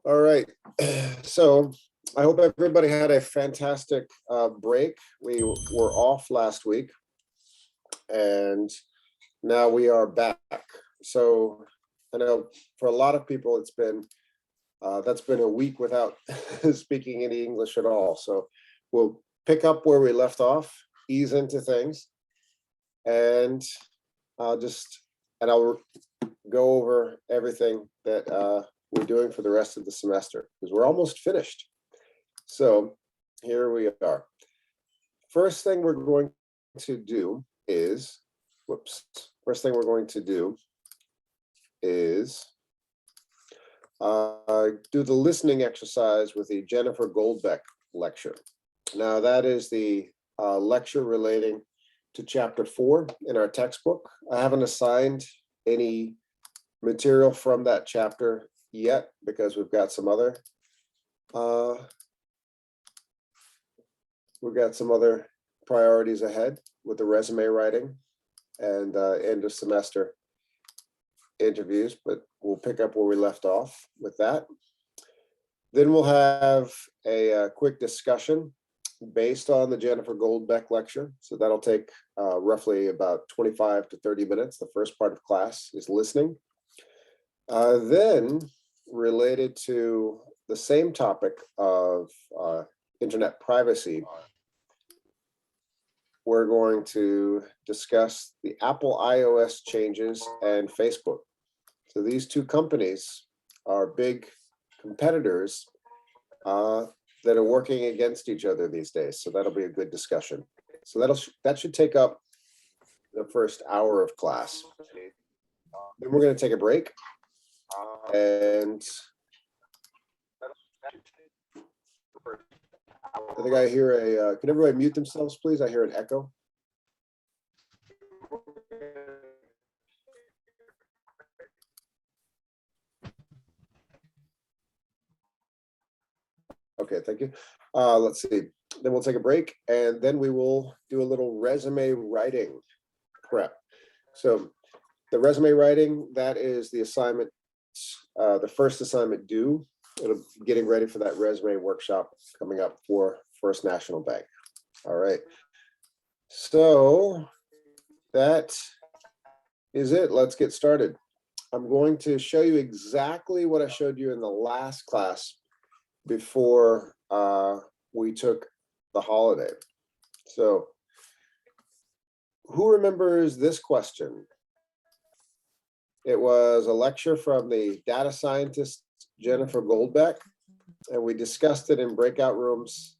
All right. So I hope everybody had a fantastic break. We were off last week and now we are back. So I know for a lot of people, that's been a week without speaking any English at all. So we'll pick up where we left off, ease into things, and I'll go over everything that we're doing for the rest of the semester because we're almost finished. So here we are. First thing we're going to do is, First thing we're going to do is do the listening exercise with the Jennifer Goldbeck lecture. Now that is the lecture relating to chapter 4 in our textbook. I haven't assigned any material from that chapter yet because we've got some other priorities ahead with the resume writing and end of semester interviews, but we'll pick up where we left off with that. Then we'll have a quick discussion based on the Jennifer Goldbeck lecture. So that'll take roughly about 25 to 30 minutes. The first part of class is listening. Then related to the same topic of internet privacy, we're going to discuss the Apple iOS changes and Facebook. So these two companies are big competitors that are working against each other these days. So that'll be a good discussion. So that should take up the first hour of class. Then we're going to take a break. And I think I hear can everybody mute themselves, please? I hear an echo. Okay, thank you. Let's see. Then we'll take a break and then we will do a little resume writing prep. So the resume writing, that is the assignment, the first assignment due. It'll be getting ready for that resume workshop coming up for First National Bank. All right. So that is it. Let's get started. I'm going to show you exactly what I showed you in the last class before we took the holiday. So who remembers this question? It was a lecture from the data scientist Jennifer Goldbeck, and we discussed it in breakout rooms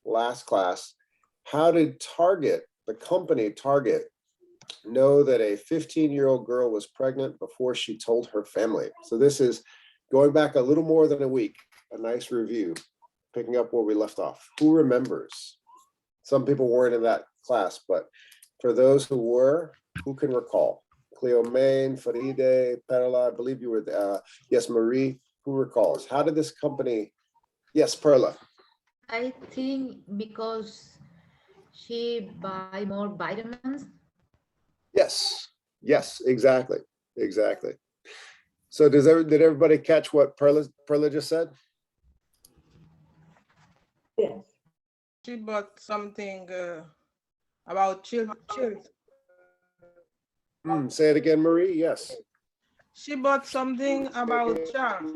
last class. How did the company Target, know that a 15-year-old girl was pregnant before she told her family? So this is going back a little more than a week, a nice review, picking up where we left off. Who remembers? Some people weren't in that class, but for those who were, who can recall? Cleomaine, Faride, Perla, I believe you were there. Yes, Marie, who recalls? How did this company, yes, Perla. I think because she buy more vitamins. Yes, exactly. So did everybody catch what Perla just said? Yes. She bought something about children. Say it again, Marie. Yes. She bought something about child.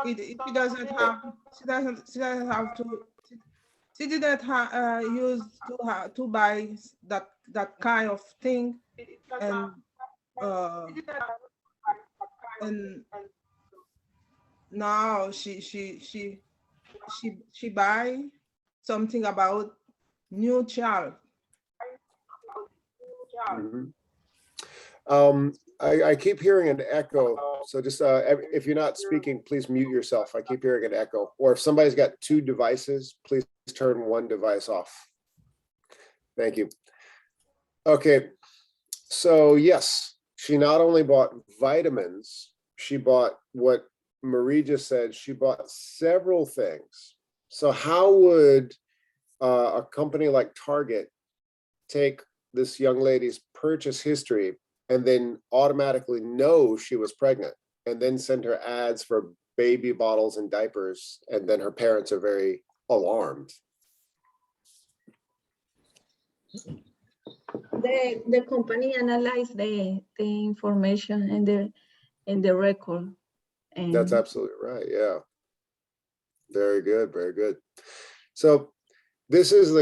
She doesn't have. She doesn't have to. She didn't use to buy that kind of thing, and now she buy something about new child. I keep hearing an echo. So just if you're not speaking, please mute yourself. I keep hearing an echo. Or if somebody's got two devices, please turn one device off. Thank you. Okay. So yes, she not only bought vitamins, she bought what Marie just said, she bought several things. So how would a company like Target take this young lady's purchase history and then automatically know she was pregnant and then send her ads for baby bottles and diapers, and then her parents are very alarmed. The company analyzed the information in the record. And That's absolutely right. Yeah. Very good. Very good. So this is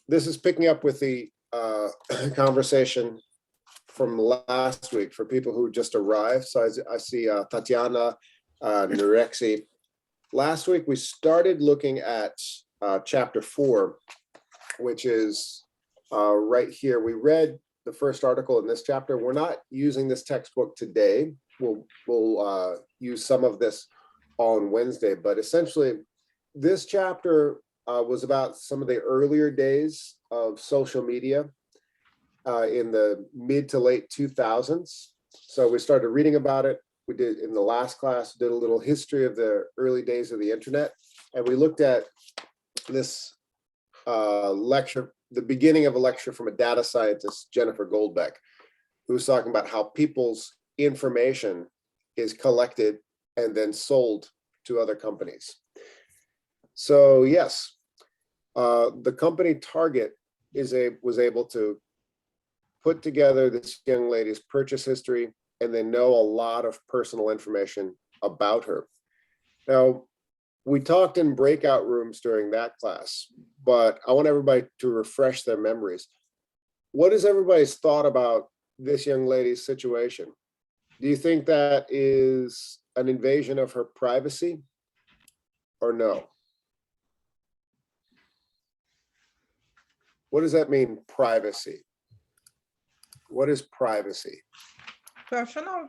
this is picking up with the conversation from last week for people who just arrived. So I see Tatiana, Nurexi. Last week we started looking at chapter 4, which is right here. We read the first article in this chapter. We're not using this textbook today. We'll use some of this on Wednesday, but essentially this chapter was about some of the earlier days of social media in the mid to late 2000s. So we started reading about it. We did in the last class, did a little history of the early days of the internet. And we looked at this lecture, the beginning of a lecture from a data scientist, Jennifer Goldbeck, who was talking about how people's information is collected and then sold to other companies. So yes, the company Target was able to put together this young lady's purchase history and they know a lot of personal information about her. Now, we talked in breakout rooms during that class, but I want everybody to refresh their memories. What is everybody's thought about this young lady's situation? Do you think that is an invasion of her privacy or no? What does that mean, privacy? What is privacy? Personal.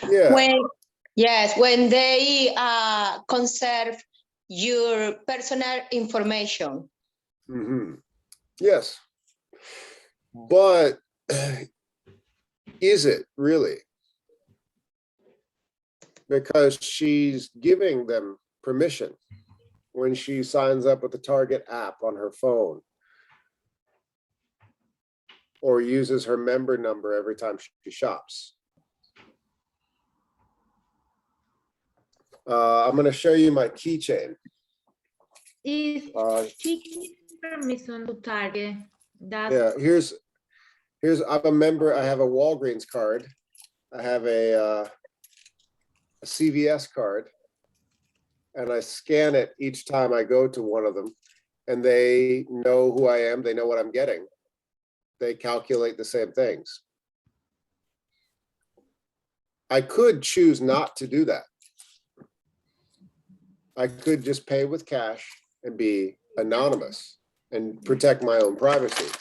Yeah. When they conserve your personal information. Mm-hmm. Yes. But is it really? Because she's giving them permission when she signs up with the Target app on her phone or uses her member number every time she shops. I'm going to show you my keychain. If she gives permission to Target, that Yeah, here's I'm a member. I have a Walgreens card. I have a CVS card, and I scan it each time I go to one of them, and they know who I am. They know what I'm getting. They calculate the same things. I could choose not to do that. I could just pay with cash and be anonymous and protect my own privacy.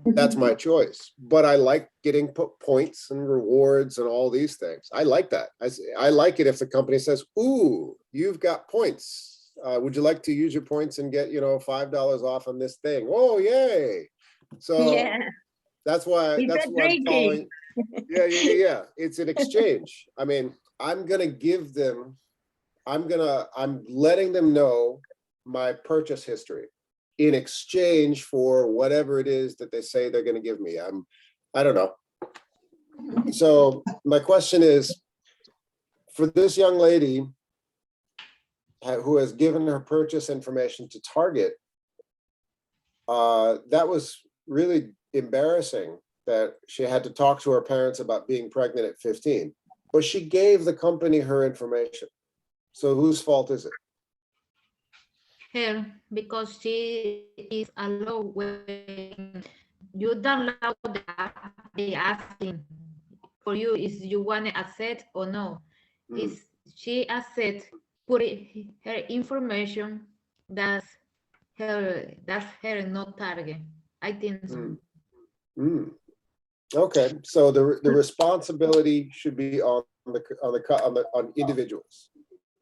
That's my choice. But I like getting points and rewards and all these things. I like that. I like it if the company says, ooh, you've got points. Would you like to use your points and get, $5 off on this thing? Oh, yay. So Yeah. that's why I'm following. Yeah. It's an exchange. I mean, I'm letting them know my purchase history in exchange for whatever it is that they say they're going to give me. I don't know. So my question is, for this young lady who has given her purchase information to Target, that was really embarrassing that she had to talk to her parents about being pregnant at 15, but she gave the company her information. So whose fault is it? her, because she is allowed when you download the app, they asking for you is you want to accept or no. Is she accept, put her information, that's her not Target. I think so. Okay, so the responsibility should be on individuals.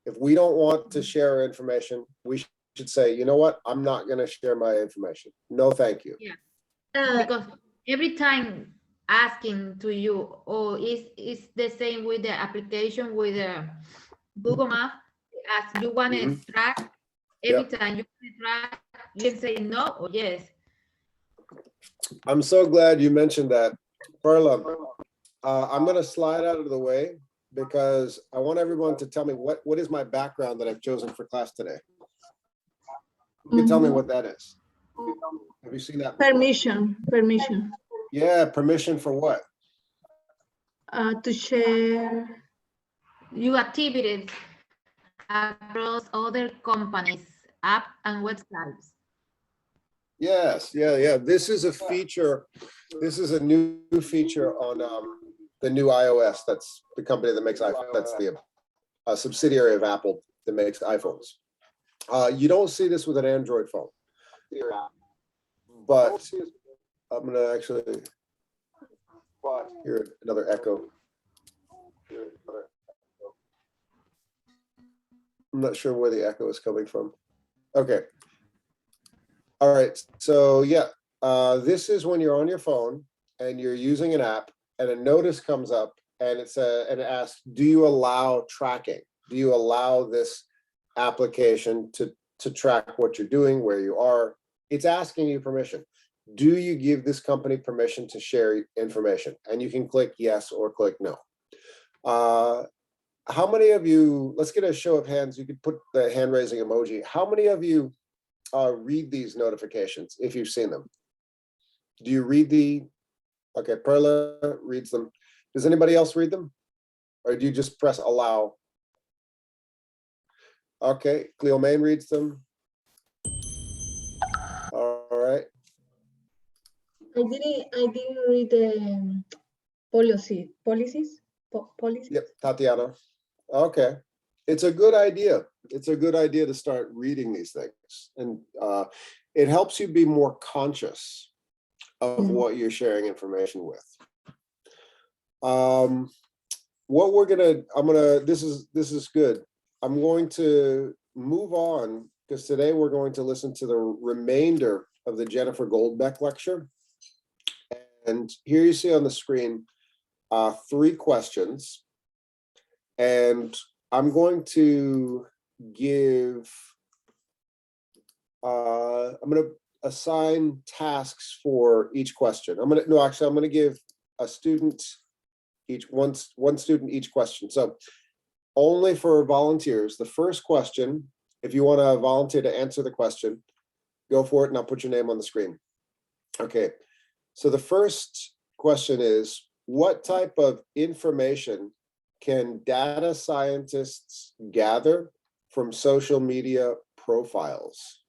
If we don't want to share our information, we should say, you know what, I'm not going to share my information. No, thank you. Yeah, because every time asking to you, it's the same with the application with the Google Maps. As you want to track, every time you want to track, you can say no or yes. I'm so glad you mentioned that. Perla, I'm going to slide out of the way because I want everyone to tell me what is my background that I've chosen for class today. You can tell me what that is. Have you seen that before? Permission. Yeah, permission for what? To share. Your activities across other companies, apps, and websites. Yes, yeah. This is a feature. This is a new feature on the new iOS. That's the company that makes iPhone. That's the subsidiary of Apple that makes iPhones. You don't see this with an Android phone, but I'm gonna actually hear another echo. I'm not sure where the echo is coming from. Okay. All right. So yeah, this is when you're on your phone and you're using an app, and a notice comes up, and it asks, "Do you allow tracking? Do you allow this application to track what you're doing, where you are?" It's asking you permission. Do you give this company permission to share information? And you can click yes or click no. How many of you, let's get a show of hands. You could put the hand raising emoji. How many of you read these notifications if you've seen them? Do you read okay, Perla reads them. Does anybody else read them? Or do you just press allow? Okay, Cleomaine reads them. All right. I didn't read the policies. Yep, Tatiana. Okay. It's a good idea. It's a good idea to start reading these things. And it helps you be more conscious of what you're sharing information with. This is good. I'm going to move on because today we're going to listen to the remainder of the Jennifer Goldbeck lecture. And here you see on the screen 3 questions. And I'm going to give, I'm going to assign tasks for each question. I'm going to give a student one student each question. So only for volunteers. The first question, if you want to volunteer to answer the question, go for it, and I'll put your name on the screen. Okay. So the first question is, what type of information can data scientists gather from social media profiles?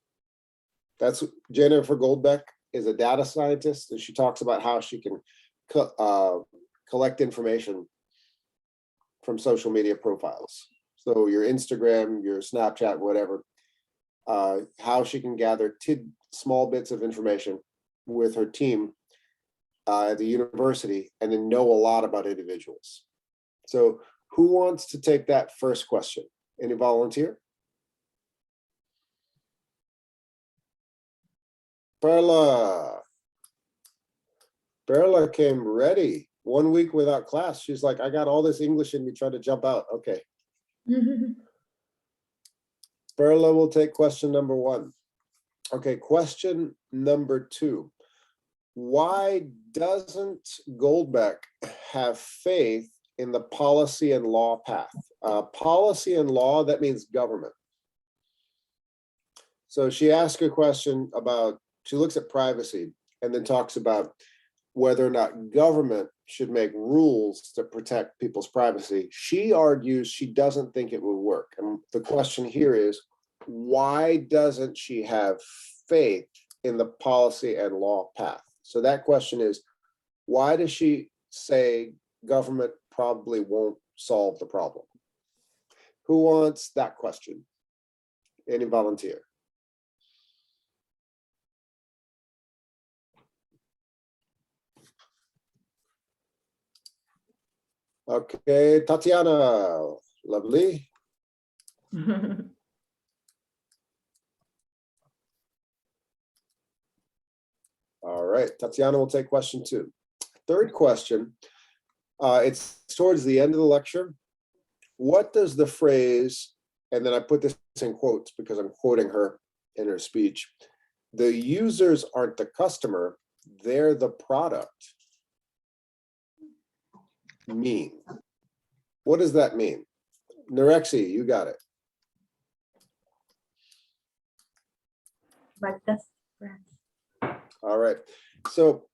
That's Jennifer Goldbeck is a data scientist, and she talks about how she can collect information from social media profiles. So your Instagram, your Snapchat, whatever, how she can gather small bits of information with her team at the university and then know a lot about individuals. So who wants to take that first question? Any volunteer? Perla came ready. 1 week without class. She's like, I got all this English in me trying to jump out. Okay. Perla will take question number 1. Okay, question number 2. Why doesn't Goldbeck have faith in the policy and law path? Policy and law, that means government. So she asked a question about, she looks at privacy and then talks about whether or not government should make rules to protect people's privacy. She argues she doesn't think it will work. And the question here is, why doesn't she have faith in the policy and law path? So that question is, why does she say government probably won't solve the problem? Who wants that question? Any volunteer? Okay, Tatiana, lovely. All right, Tatiana will take question 2. Third question, it's towards the end of the lecture. What does the phrase, and then I put this in quotes because I'm quoting her in her speech, the users aren't the customer, they're the product, mean? What does that mean? Norexi, you got it. But that's All right. So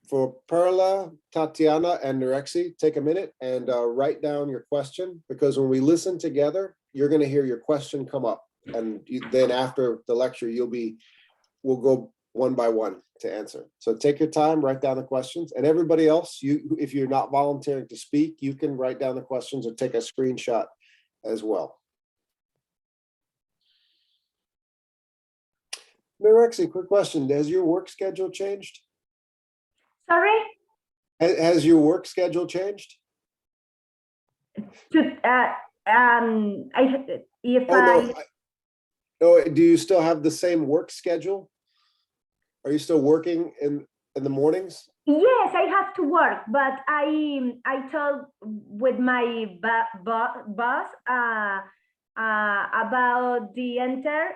for Perla, Tatiana, and Norexi, take a minute and write down your question, because when we listen together, you're going to hear your question come up. And then after the lecture, we'll go one by one to answer. So take your time, write down the questions, and everybody else, if you're not volunteering to speak, you can write down the questions or take a screenshot as well. Norexi, quick question. Has your work schedule changed? sorry. Has your work schedule changed? To, if Oh, do you still have the same work schedule? Are you still working in the mornings? yes, I have to work, but I talked with my boss about the enter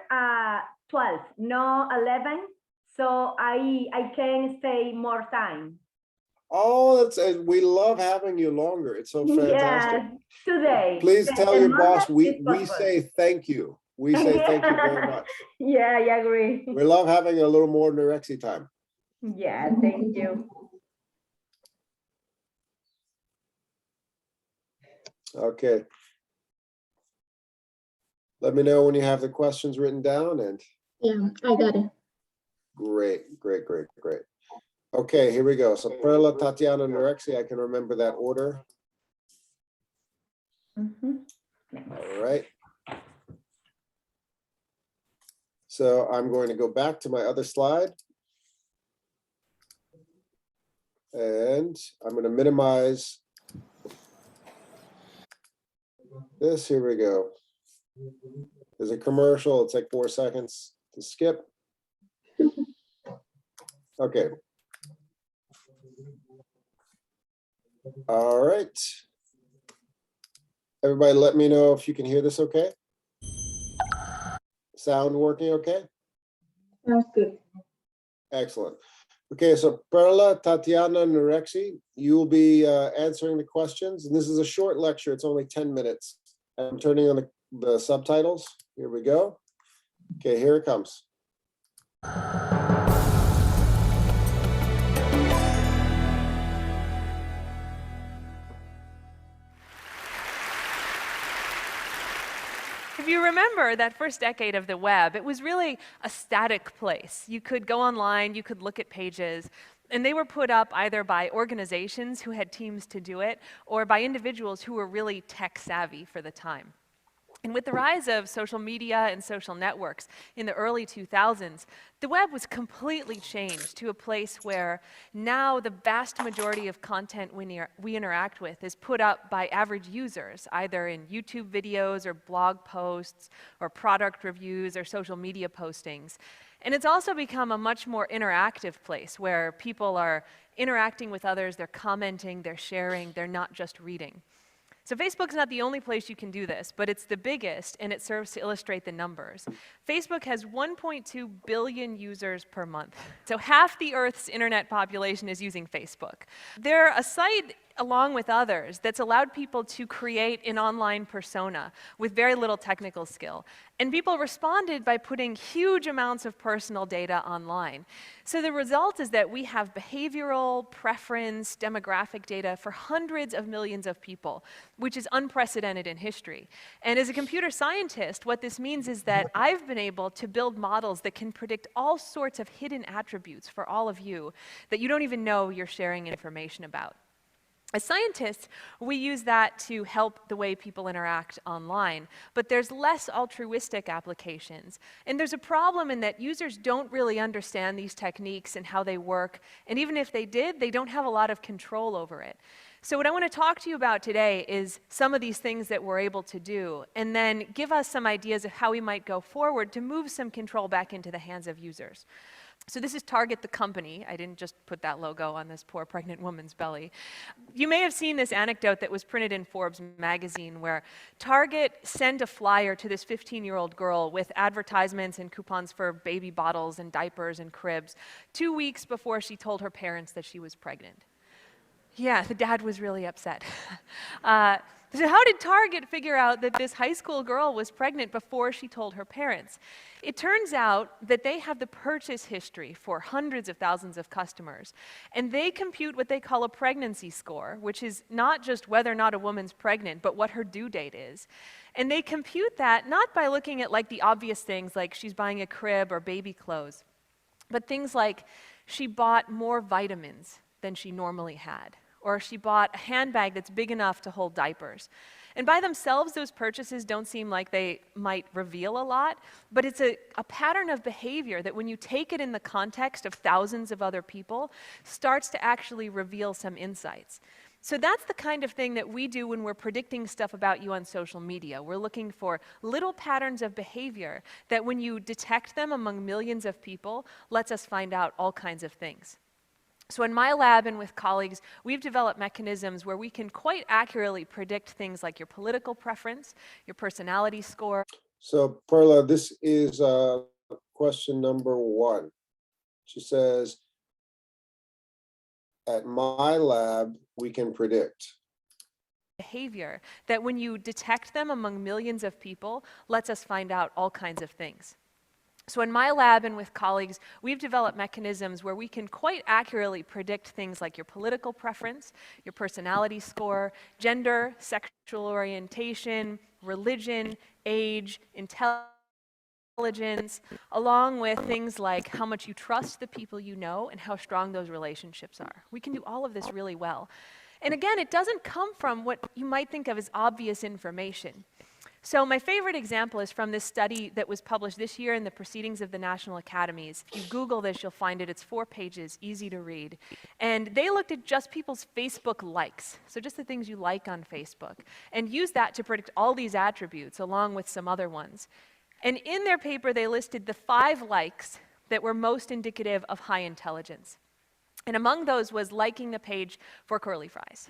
12, no 11, so I can stay more time. Oh, we love having you longer. It's so fantastic. Yes, today. Please tell The your boss Monday is we possible. say thank you. We say thank you very much. Yeah, I agree. We love having a little more Norexi time. Yeah, thank you. Okay. Let me know when you have the questions written down, and Yeah, I got it. great, great, great, great. Okay, here we go. So Perla, Tatiana, Norexi, I can remember that order. Mhm. All right. So I'm going to go back to my other slide. And I'm going to minimize this. Here we go. There's a commercial. It'll take 4 seconds to skip. Okay. All right. Everybody let me know if you can hear this okay. Sound working okay? Sounds good. Excellent. Okay, so Perla, Tatiana, Norexi, you will be answering the questions. And this is a short lecture. It's only 10 minutes. I'm turning on the subtitles. Here we go. Okay, here it comes. If you remember that first decade of the web, it was really a static place. You could go online, you could look at pages, and they were put up either by organizations who had teams to do it, or by individuals who were really tech savvy for the time. And with the rise of social media and social networks in the early 2000s, the web was completely changed to a place where now the vast majority of content we interact with is put up by average users, either in YouTube videos or blog posts or product reviews or social media postings. And it's also become a much more interactive place where people are interacting with others, they're commenting, they're sharing, they're not just reading. So Facebook's not the only place you can do this, but it's the biggest, and it serves to illustrate the numbers. Facebook has 1.2 billion users per month. So half the Earth's internet population is using Facebook. They're a site, along with others, that's allowed people to create an online persona with very little technical skill. And people responded by putting huge amounts of personal data online. So the result is that we have behavioral, preference, demographic data for hundreds of millions of people, which is unprecedented in history. And as a computer scientist, what this means is that I've been able to build models that can predict all sorts of hidden attributes for all of you that you don't even know you're sharing information about. As scientists, we use that to help the way people interact online, but there's less altruistic applications. And there's a problem in that users don't really understand these techniques and how they work, and even if they did, they don't have a lot of control over it. So what I want to talk to you about today is some of these things that we're able to do, and then give us some ideas of how we might go forward to move some control back into the hands of users. So this is Target the company. I didn't just put that logo on this poor pregnant woman's belly. You may have seen this anecdote that was printed in Forbes magazine where Target sent a flyer to this 15-year-old girl with advertisements and coupons for baby bottles and diapers and cribs 2 weeks before she told her parents that she was pregnant. Yeah, the dad was really upset. So how did Target figure out that this high school girl was pregnant before she told her parents? It turns out that they have the purchase history for hundreds of thousands of customers, and they compute what they call a pregnancy score, which is not just whether or not a woman's pregnant, but what her due date is. And they compute that not by looking at like the obvious things like she's buying a crib or baby clothes, but things like she bought more vitamins than she normally had, or she bought a handbag that's big enough to hold diapers. And by themselves, those purchases don't seem like they might reveal a lot, but it's a pattern of behavior that when you take it in the context of thousands of other people, starts to actually reveal some insights. So that's the kind of thing that we do when we're predicting stuff about you on social media. We're looking for little patterns of behavior that when you detect them among millions of people, lets us find out all kinds of things. So in my lab and with colleagues, we've developed mechanisms where we can quite accurately predict things like your political preference, your personality score. So Perla, this is question number 1. She says, at my lab, we can predict Behavior that when you detect them among millions of people, lets us find out all kinds of things. So in my lab and with colleagues, we've developed mechanisms where we can quite accurately predict things like your political preference, your personality score, gender, sexual orientation, religion, age, intelligence, along with things like how much you trust the people you know and how strong those relationships are. We can do all of this really well. And again, it doesn't come from what you might think of as obvious information. So my favorite example is from this study that was published this year in the Proceedings of the National Academies. If you Google this, you'll find it. It's 4 pages, easy to read. And they looked at just people's Facebook likes, so just the things you like on Facebook, and used that to predict all these attributes along with some other ones. And in their paper, they listed the 5 likes that were most indicative of high intelligence. And among those was liking the page for curly fries.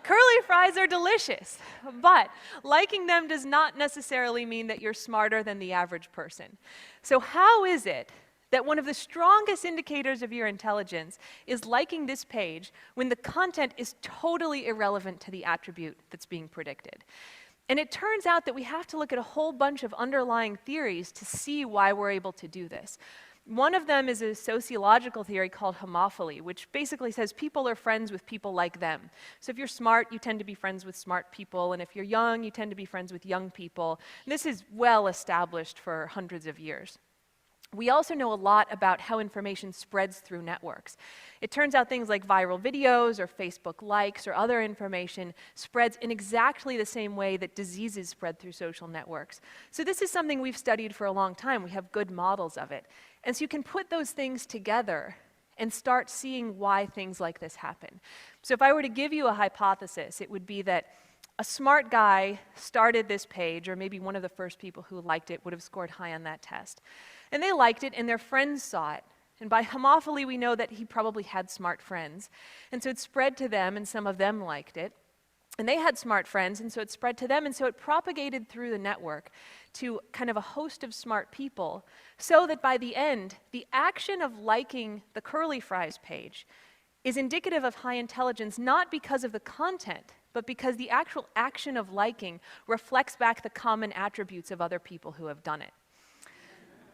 Curly fries are delicious, but liking them does not necessarily mean that you're smarter than the average person. So how is it that one of the strongest indicators of your intelligence is liking this page when the content is totally irrelevant to the attribute that's being predicted? And it turns out that we have to look at a whole bunch of underlying theories to see why we're able to do this. One of them is a sociological theory called Homophily, which basically says people are friends with people like them. So if you're smart, you tend to be friends with smart people, and if you're young, you tend to be friends with young people. And this is well established for hundreds of years. We also know a lot about how information spreads through networks. It turns out things like viral videos or Facebook likes or other information spreads in exactly the same way that diseases spread through social networks. So this is something we've studied for a long time. We have good models of it. And so you can put those things together and start seeing why things like this happen. So if I were to give you a hypothesis, it would be that a smart guy started this page, or maybe one of the first people who liked it would have scored high on that test. And they liked it, and their friends saw it. And by homophily, we know that he probably had smart friends. And so it spread to them, and some of them liked it. And they had smart friends, and so it spread to them, and so it propagated through the network to kind of a host of smart people, so that by the end, the action of liking the curly fries page is indicative of high intelligence, not because of the content, but because the actual action of liking reflects back the common attributes of other people who have done it.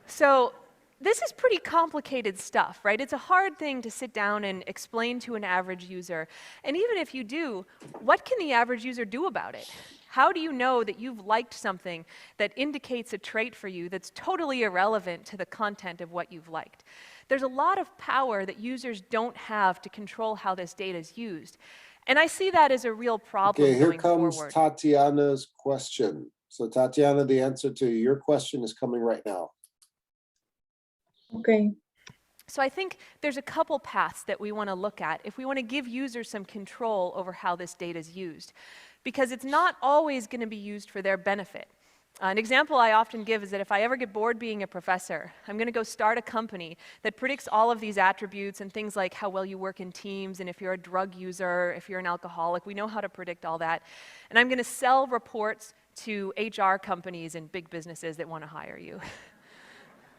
So this is pretty complicated stuff, right? It's a hard thing to sit down and explain to an average user. And even if you do, what can the average user do about it? How do you know that you've liked something that indicates a trait for you that's totally irrelevant to the content of what you've liked? There's a lot of power that users don't have to control how this data is used. And I see that as a real problem Okay, here going comes forward. Tatiana's question. So Tatiana, the answer to your question is coming right now. Okay. So I think there's a couple paths that we want to look at if we want to give users some control over how this data is used, because it's not always going to be used for their benefit. An example I often give is that if I ever get bored being a professor, I'm going to go start a company that predicts all of these attributes and things like how well you work in teams, and if you're a drug user, if you're an alcoholic, we know how to predict all that. And I'm going to sell reports to HR companies and big businesses that want to hire you.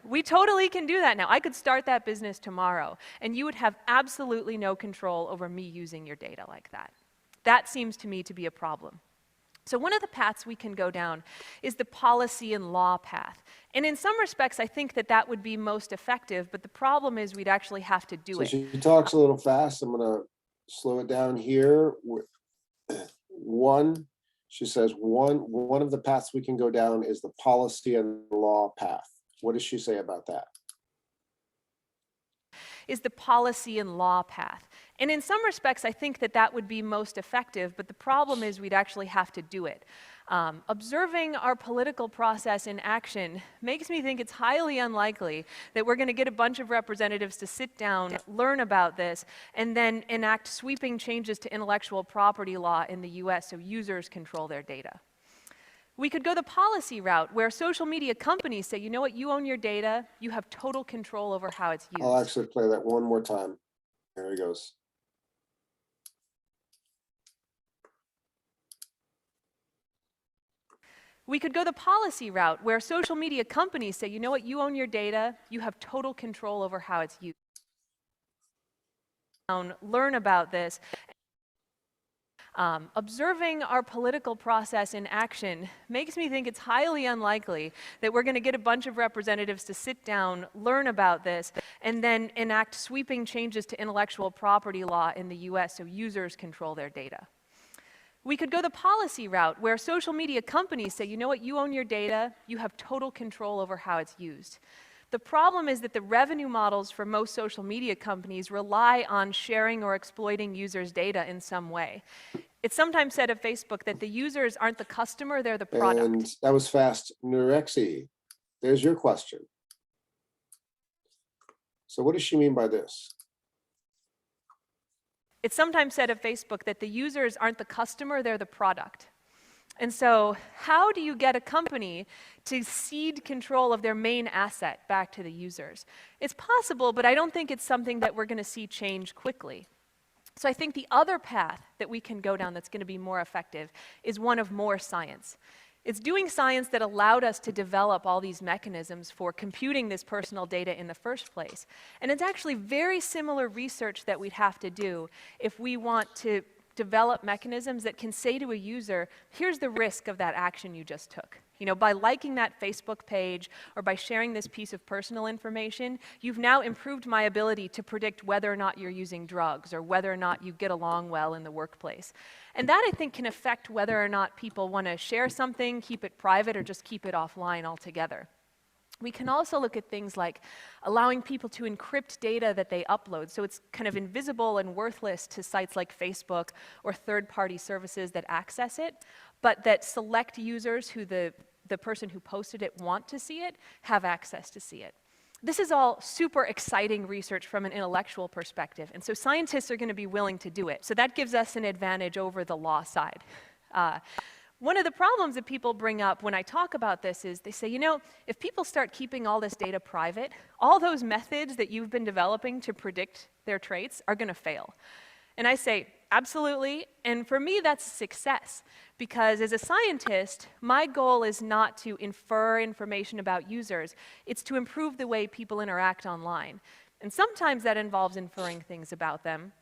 We totally can do that now. I could start that business tomorrow, and you would have absolutely no control over me using your data like that. That seems to me to be a problem. So one of the paths we can go down is the policy and law path. And in some respects, I think that that would be most effective, but the problem is we'd actually have to do So it. she talks a little fast. I'm gonna slow it down here. She says, one of the paths we can go down is the policy and law path. What does she say about that? Is the policy and law path. And in some respects, I think that that would be most effective, but the problem is we'd actually have to do it. Observing our political process in action makes me think it's highly unlikely that we're going to get a bunch of representatives to sit down, learn about this, and then enact sweeping changes to intellectual property law in the US so users control their data. We could go the policy route where social media companies say, you know what, you own your data, you have total control over how it's used. I'll actually play that one more time. There he goes. We could go the policy route where social media companies say, you know what, you own your data, you have total control over how it's used. Learn about this. Observing our political process in action makes me think it's highly unlikely that we're going to get a bunch of representatives to sit down, learn about this, and then enact sweeping changes to intellectual property law in the US so users control their data. We could go the policy route where social media companies say, you know what, you own your data, you have total control over how it's used. The problem is that the revenue models for most social media companies rely on sharing or exploiting users' data in some way. It's sometimes said of Facebook that the users aren't the customer, they're the product. And that was fast. Nurexi, there's your question. So what does she mean by this? It's sometimes said of Facebook that the users aren't the customer, they're the product. And so how do you get a company to cede control of their main asset back to the users? It's possible, but I don't think it's something that we're going to see change quickly. So I think the other path that we can go down that's going to be more effective is one of more science. It's doing science that allowed us to develop all these mechanisms for computing this personal data in the first place. And it's actually very similar research that we'd have to do if we want to develop mechanisms that can say to a user, here's the risk of that action you just took. You know, by liking that Facebook page or by sharing this piece of personal information, you've now improved my ability to predict whether or not you're using drugs or whether or not you get along well in the workplace. And that, I think, can affect whether or not people want to share something, keep it private, or just keep it offline altogether. We can also look at things like allowing people to encrypt data that they upload, so it's kind of invisible and worthless to sites like Facebook or third-party services that access it, but that select users who the person who posted it want to see it, have access to see it. This is all super exciting research from an intellectual perspective, and so scientists are going to be willing to do it. So that gives us an advantage over the law side. One of the problems that people bring up when I talk about this is they say, you know, if people start keeping all this data private, all those methods that you've been developing to predict their traits are going to fail. And I say, absolutely, and for me that's a success, because as a scientist, my goal is not to infer information about users, it's to improve the way people interact online. And sometimes that involves inferring things about them,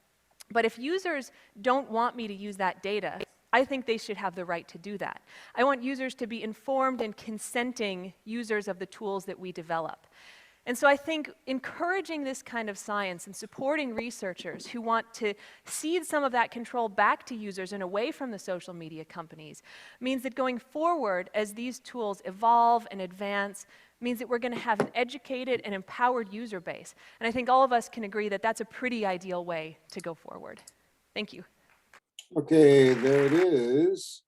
but if users don't want me to use that data, I think they should have the right to do that. I want users to be informed and consenting users of the tools that we develop. And so I think encouraging this kind of science and supporting researchers who want to cede some of that control back to users and away from the social media companies means that going forward, as these tools evolve and advance, means that we're going to have an educated and empowered user base. And I think all of us can agree that that's a pretty ideal way to go forward. Thank you. Okay, there it is.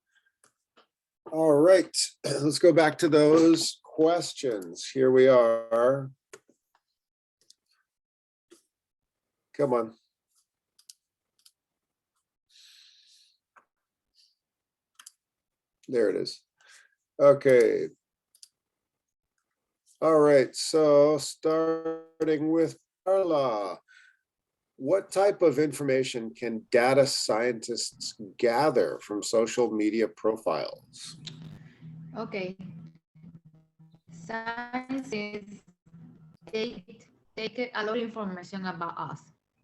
All right, let's go back to those questions. Here we are. Come on. There it is. Okay. All right, so starting with Carla. What type of information can data scientists gather from social media profiles? Okay. Scientists take a lot of information about us,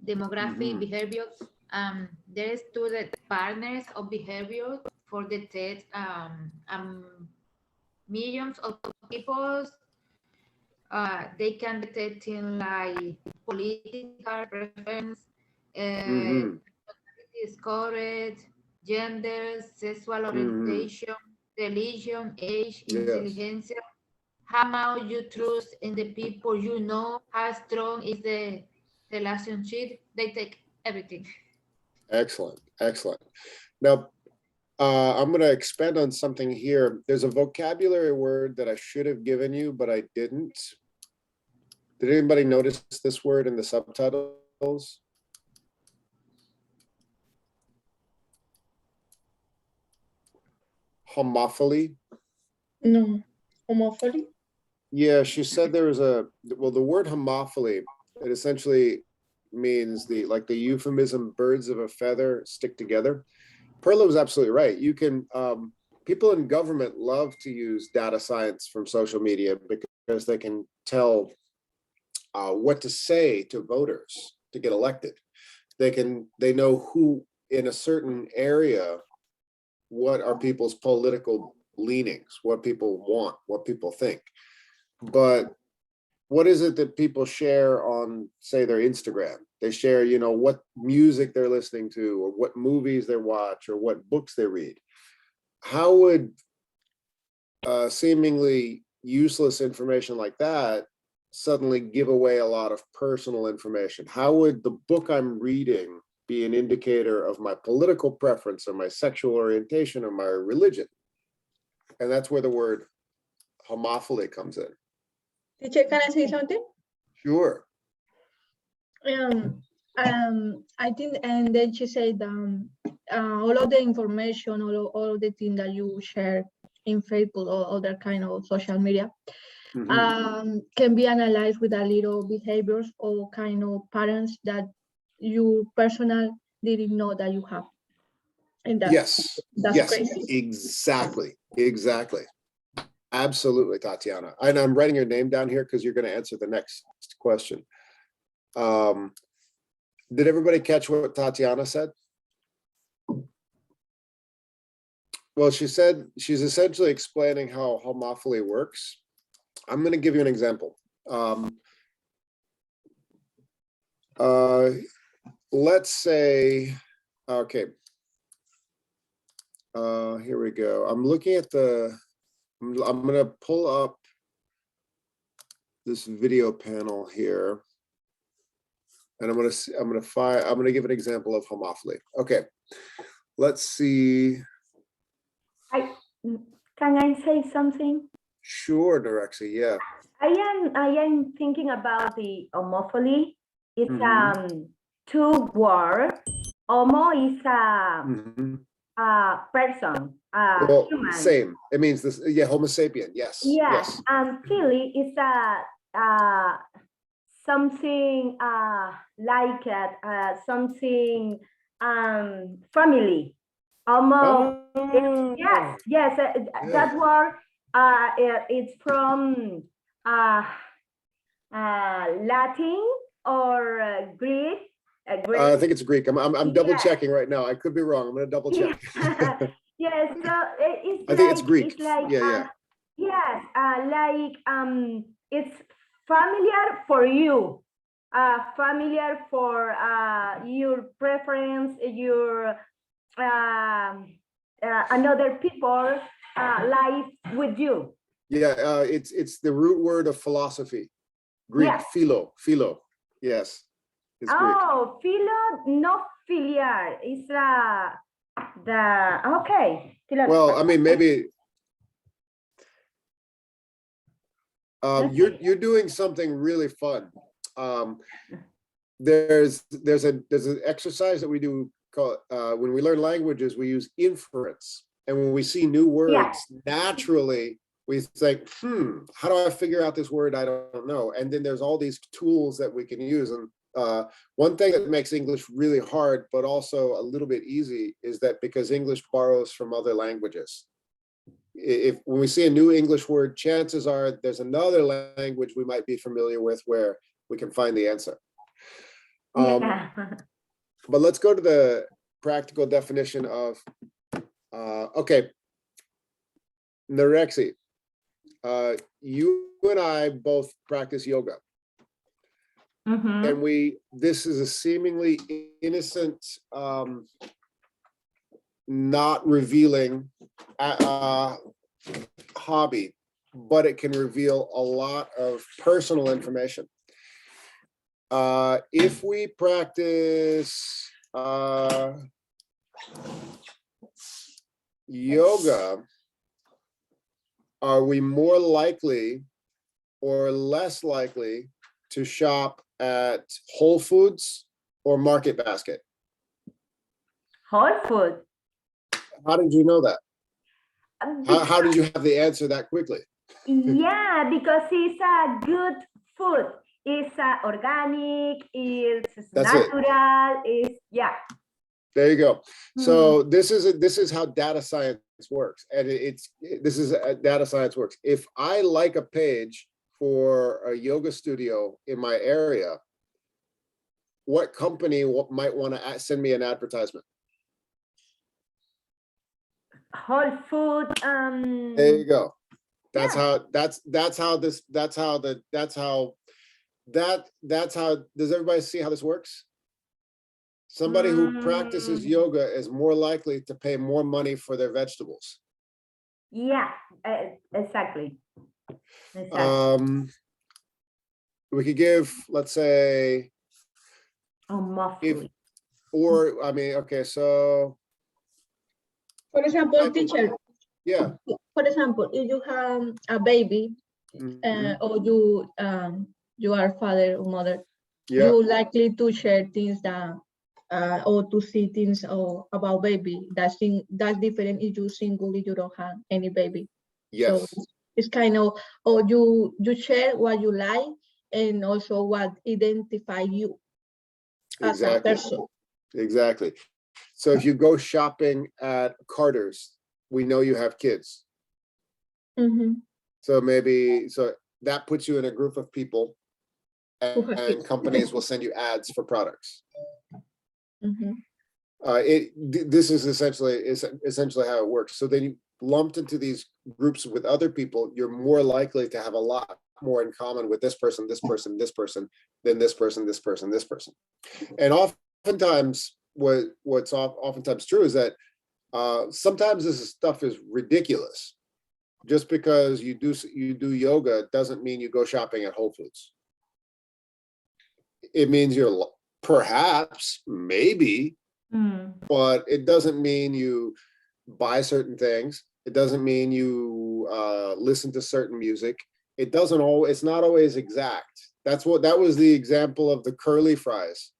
demographic, behaviors, There is two the partners of behavior for the test. Millions of people, they can detect in like political preference, Mhm, discourage, gender, sexual mhm. orientation, religion, age, Yes, intelligence, how much you trust in the people you know, how strong is the relationship. They take everything. excellent, excellent. Now, I'm going to expand on something here. There's a vocabulary word that I should have given you, but I didn't. Did anybody notice this word in the subtitles? Homophily. No. Homophily? Yeah, she said there was well, the word homophily, it essentially means like the euphemism birds of a feather stick together. Perla was absolutely right. You can, people in government love to use data science from social media because they can tell what to say to voters to get elected. They know who in a certain area, what are people's political leanings, what people want, what people think. But what is it that people share on, say, their Instagram? They share, what music they're listening to, or what movies they watch, or what books they read. How would seemingly useless information like that suddenly give away a lot of personal information? How would the book I'm reading be an indicator of my political preference or my sexual orientation or my religion? And that's where the word homophily comes in. Teacher, can I say something? Sure. I think, and then she said, all of the information, all of the things that you share in Facebook or other kind of social media, can be analyzed with a little behaviors or kind of patterns that you personally didn't know that you have. And that's Yes, crazy. exactly. Absolutely, Tatiana. And I'm writing your name down here because you're going to answer the next question. Did everybody catch what Tatiana said? Well, she said she's essentially explaining how homophily works. I'm going to give you an example. Let's say, okay. Here we go. I'm looking at I'm going to pull up this video panel here. And I'm going to give an example of homophily. Okay. Let's see. Can I say something? Sure, Direxia, yeah. I am thinking about the homophily. It's two words. Homo is a person, Well, human. same. It means this. Yeah, Homo sapien. Yes. Yes. And phily is something like it, something family. Homo. Yes. That word. It's from Latin or Greek. I think it's Greek. I'm double checking right now. I could be wrong. I'm going to double check. Yes, so it's I think it's Greek. It's like Yeah. yes, it's familiar for you, familiar for your preference, your another people life with you. Yeah, it's the root word of philosophy. Greek, Yes. philo. Yes, it's Greek. Oh, philo, no filial. It's okay. Well, I mean, maybe you're doing something really fun. There's an exercise that we do called when we learn languages, we use inference. And when we see new words, naturally we think, how do I figure out this word? I don't know. And then there's all these tools that we can use. And one thing that makes English really hard, but also a little bit easy, is that because English borrows from other languages. When we see a new English word, chances are there's another language we might be familiar with where we can find the answer. But let's go to the practical definition of, okay, Narexi, you and I both practice yoga. Mhm. And this is a seemingly innocent, not revealing hobby, but it can reveal a lot of personal information. If we practice yoga, are we more likely or less likely to shop at Whole Foods or Market Basket? Whole food. How did you know that? Because, How did you have the answer that quickly? yeah, because it's a good food. It's organic, it's That's it. natural, it's, yeah. There you go. So this is how data science works, and this is data science works. If I like a page for a yoga studio in my area, what company might want to send me an advertisement? Whole food. There you go. Yeah. Does everybody see how this works? Somebody who practices yoga is more likely to pay more money for their vegetables. Yeah, exactly. We could give, let's say, Homophily. okay, so. For example, teacher, Yeah. for example, if you have a baby or you are father or mother, Yeah. you're likely to share things that or to see things about baby. That's different if you're single, if you don't have any baby. Yes. So it's kind of, or you share what you like and also what identify you as a person. Exactly. So if you go shopping at Carter's, we know you have kids. So that puts you in a group of people, and companies will send you ads for products. This is essentially how it works. So then you lumped into these groups with other people, you're more likely to have a lot more in common with this person, this person, this person, than this person, this person, this person. And oftentimes, what's oftentimes true is that sometimes this stuff is ridiculous. Just because you do yoga doesn't mean you go shopping at Whole Foods. It means you're perhaps, maybe, but it doesn't mean you buy certain things. It doesn't mean you listen to certain music. It's not always exact. That was the example of the curly fries.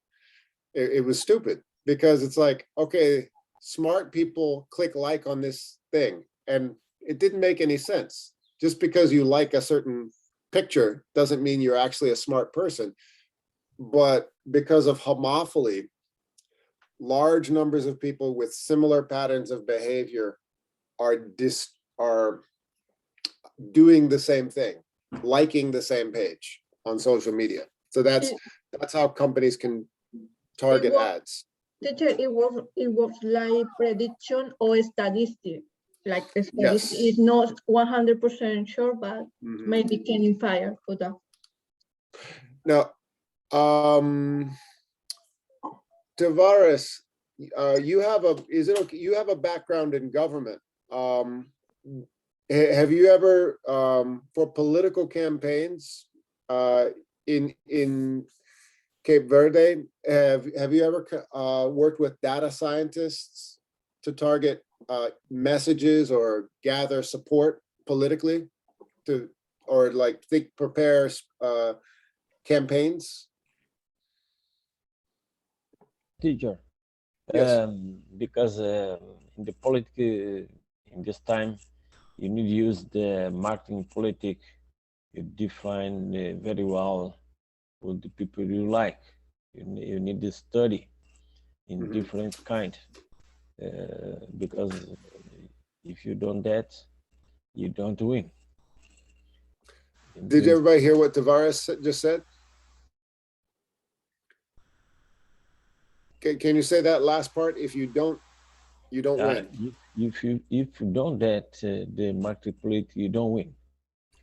It was stupid because it's like, okay, smart people click like on this thing, and it didn't make any sense. Just because you like a certain picture doesn't mean you're actually a smart person. But because of homophily, large numbers of people with similar patterns of behavior are doing the same thing, liking the same page on social media. So that's how companies can target ads. Teacher, it was like prediction or statistic. Like Yes. It's not 100% sure, but maybe can infer for that. Now, Tavares, you have a background in government. Have you ever, for political campaigns in Cape Verde, have you ever worked with data scientists to target messages or gather support politically prepare campaigns? Teacher, Yes. because in the politics in this time, you need to use the marketing politic. You define very well what the people you like. You need to study in different kind, because if you don't that, you don't win. Did everybody hear what Tavares just said? Can you say that last part? If you don't, you don't win. If you don't that the market politics, you don't win,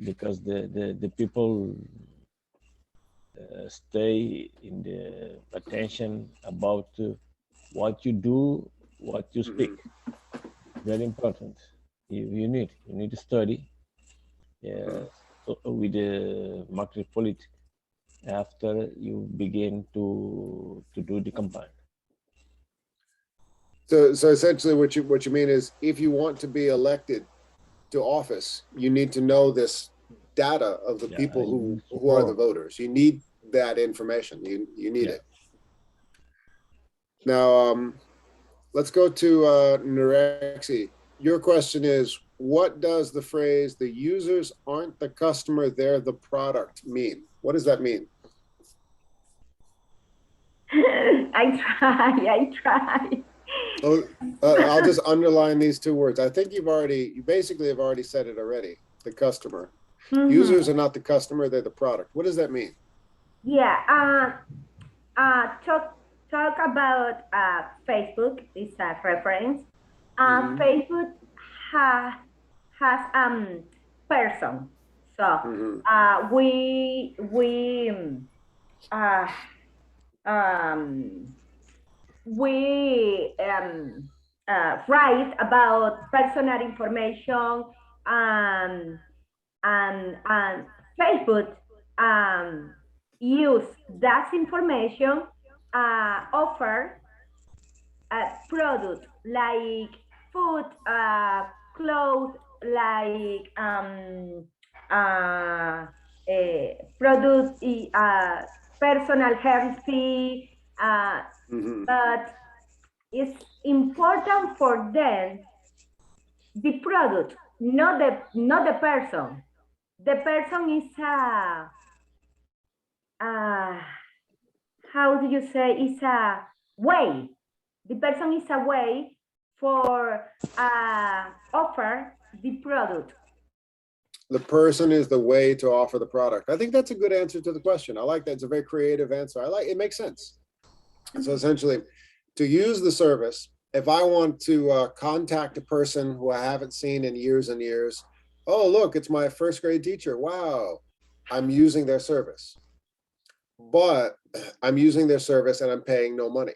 because the people stay in the attention about what you do, what you speak. Very important. You need to study so with the market politics after you begin to do the campaign. So essentially what you mean is, if you want to be elected to office, you need to know this data of the people who are the voters. You need that information. You need it. Now, let's go to Narexi. Your question is, what does the phrase "the users aren't the customer, they're the product" mean? What does that mean? I try. Oh, I'll just underline these two words. I think you basically have already said it already. The customer. Users are not the customer, they're the product. What does that mean? Yeah. Talk about Facebook is a reference. Facebook has person. So we write about personal information, and Facebook use that information, offer a product like food, clothes, like product, personal healthy, but it's important for them the product, not the person. The person is how do you say, is a way. The person is a way for offer the product. The person is the way to offer the product. I think that's a good answer to the question. I like that. It's a very creative answer. It makes sense. So essentially, to use the service, if I want to contact a person who I haven't seen in years and years, oh, look, it's my first grade teacher. Wow, I'm using their service. But I'm using their service and I'm paying no money.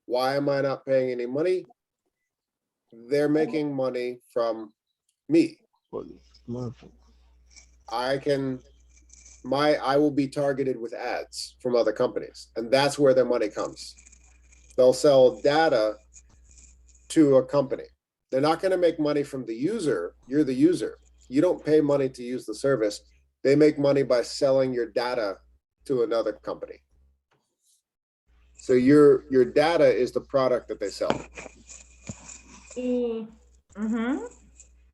Why am I not paying any money? They're making money from me. I will be targeted with ads from other companies, and that's where their money comes. They'll sell data to a company. They're not going to make money from the user. You're the user. You don't pay money to use the service. They make money by selling your data to another company. So your data is the product that they sell.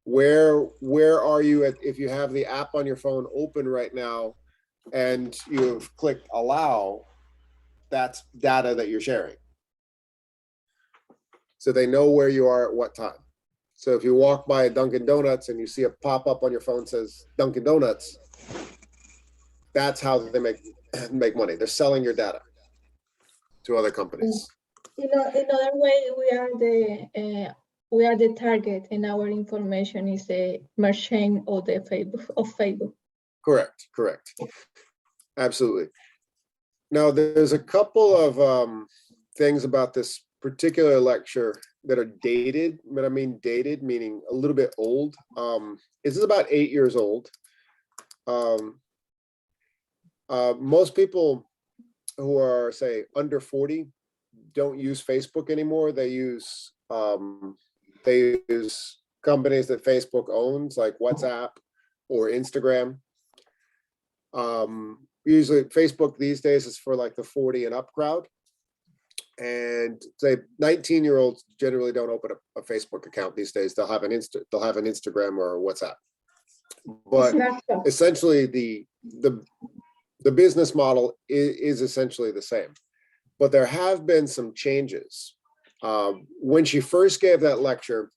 Where are you at, if you have the app on your phone open right now and you've clicked allow, that's data that you're sharing. So they know where you are at what time. So if you walk by a Dunkin' Donuts and you see a pop-up on your phone says Dunkin' Donuts, that's how they make money. They're selling your data to other companies. In other way, we are the target, and our information is the merchant of Facebook. Correct. Absolutely. Now, there's a couple of things about this particular lecture that are dated. But I mean dated, meaning a little bit old. This is about 8 years old. Most people who are, say, under 40 don't use Facebook anymore. They use companies that Facebook owns, like WhatsApp or Instagram. Usually Facebook these days is for like the 40 and up crowd. And say 19-year-olds generally don't open a Facebook account these days. They'll have an Instagram or a WhatsApp. But essentially the business model is essentially the same. But there have been some changes. When she first gave that lecture,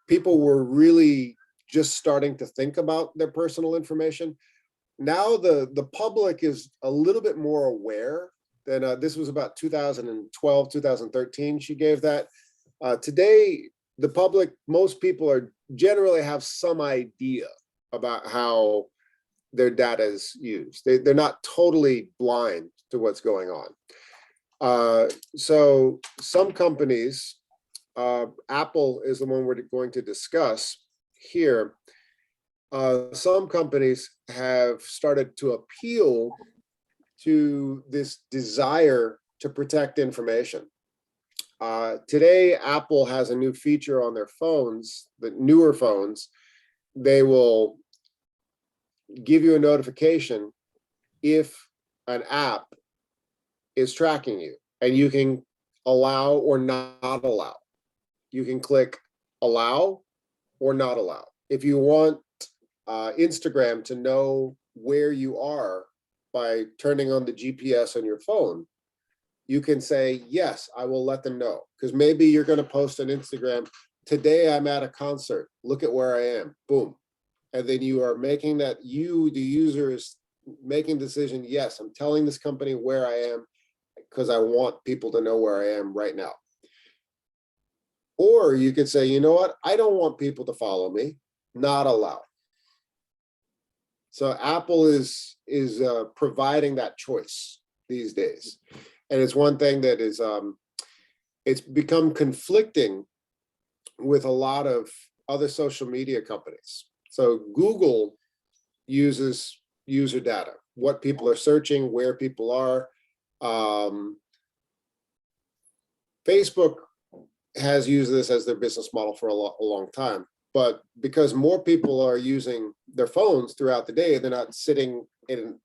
people were really just starting to think about their personal information. Now the public is a little bit more aware And this was about 2012, 2013, she gave that. Today, the public, most people are generally have some idea about how their data is used. They're not totally blind to what's going on. So some companies, Apple is the one we're going to discuss here. Some companies have started to appeal to this desire to protect information. Today, Apple has a new feature on their phones, the newer phones. They will give you a notification if an app is tracking you, and you can allow or not allow. You can click allow or not allow. If you want Instagram to know where you are by turning on the GPS on your phone, you can say, yes, I will let them know. Because maybe you're going to post on Instagram, today I'm at a concert, look at where I am, boom. And then you are making that, you, the user, is making the decision, yes, I'm telling this company where I am because I want people to know where I am right now. Or you could say, you know what, I don't want people to follow me, not allow. So Apple is providing that choice these days. And it's one thing that is, it's become conflicting with a lot of other social media companies. So Google uses user data, what people are searching, where people are. Facebook has used this as their business model for a long time. But because more people are using their phones throughout the day, they're not sitting in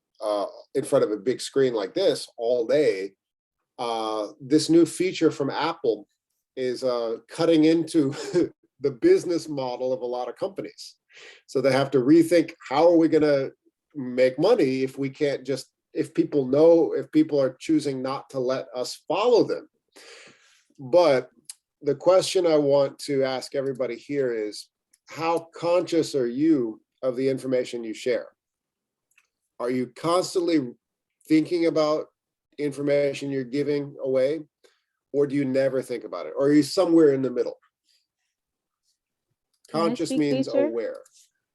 front of a big screen like this all day. This new feature from Apple is cutting into the business model of a lot of companies. So they have to rethink, how are we going to make money if we can't just, if people are choosing not to let us follow them. But the question I want to ask everybody here is, how conscious are you of the information you share? Are you constantly thinking about information you're giving away, or do you never think about it? Or are you somewhere in the middle? Conscious means aware.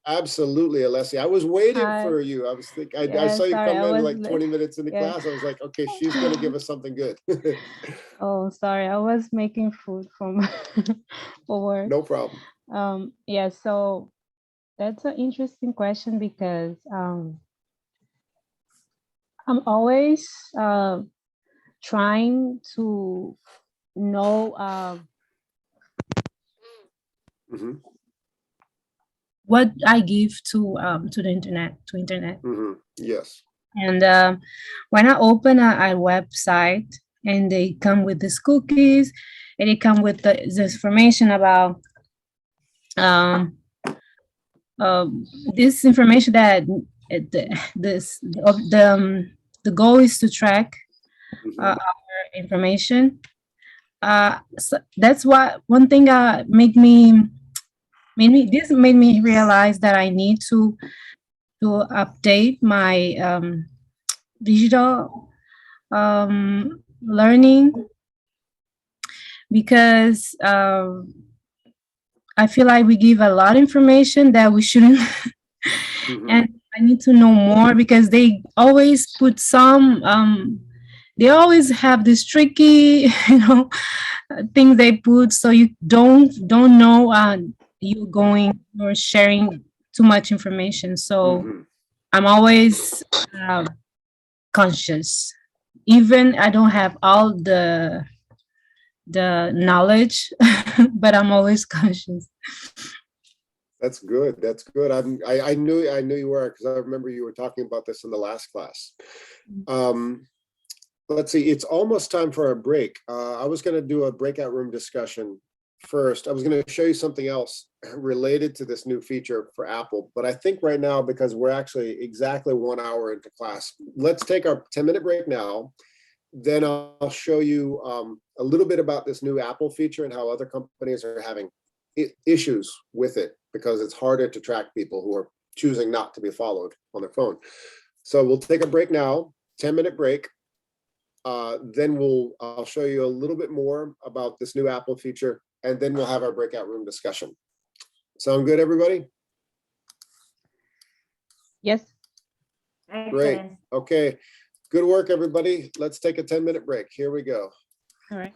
Absolutely, Alessia. I was waiting for you. I was thinking, I saw you come in like 20 minutes into class. I was like, okay, she's going to give us something good. Oh, sorry. I was making food from for work. No problem. Yeah, so that's an interesting question because I'm always trying to know what I give to the internet, Yes. And when I open a website and they come with these cookies and they come with this information about this information that the goal is to track our information. So that's why one thing made me realize that I need to update my digital learning, because I feel like we give a lot of information that we shouldn't. And I need to know more, because they always put some they always have this tricky things they put, so you don't know you're sharing too much information. So I'm always conscious, even I don't have all the knowledge, but I'm always conscious. That's good. That's good. I knew you were, because I remember you were talking about this in the last class. Let's see, it's almost time for a break. I was going to do a breakout room discussion first. I was going to show you something else related to this new feature for Apple, but I think right now, because we're actually exactly 1 hour into class, let's take our 10-minute break now. Then I'll show you a little bit about this new Apple feature and how other companies are having issues with it, because it's harder to track people who are choosing not to be followed on their phone. So we'll take a break now, 10-minute break. then I'll show you a little bit more about this new Apple feature, and then we'll have our breakout room discussion. Sound good, everybody? Yes. Great. Excellent. Okay. Good work, everybody. Let's take a 10-minute break. Here we go. All right.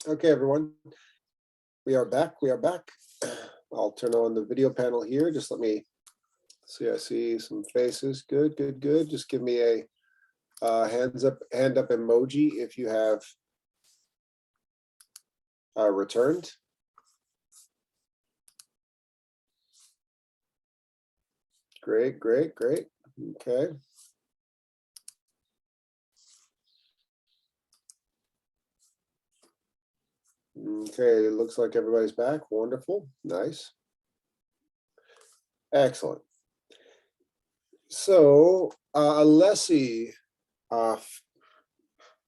Okay, everyone. We are back. We are back. I'll turn on the video panel here. Just let me see. I see some faces. Good, good, good. Just give me a hand up emoji if you have returned. Great, great, great. Okay. Okay, it looks like everybody's back. Wonderful. Nice. Excellent. So, Alessi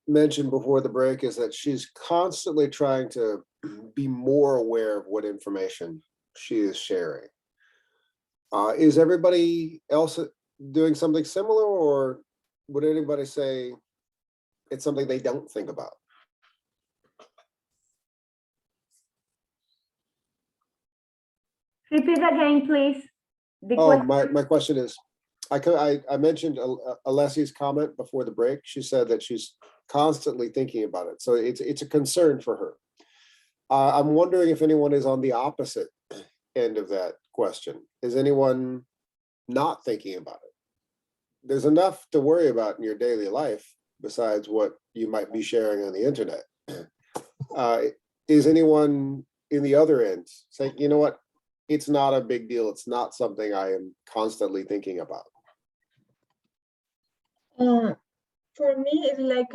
mentioned before the break is that she's constantly trying to be more aware of what information she is sharing. Is everybody else doing something similar, or would anybody say it's something they don't think about? Repeat again, please. My question is, I mentioned Alessi's comment before the break. She said that she's constantly thinking about it, so it's a concern for her. I'm wondering if anyone is on the opposite end of that question. Is anyone not thinking about it? There's enough to worry about in your daily life besides what you might be sharing on the internet. Is anyone in the other end saying, you know what, it's not a big deal, it's not something I am constantly thinking about? For me, it's like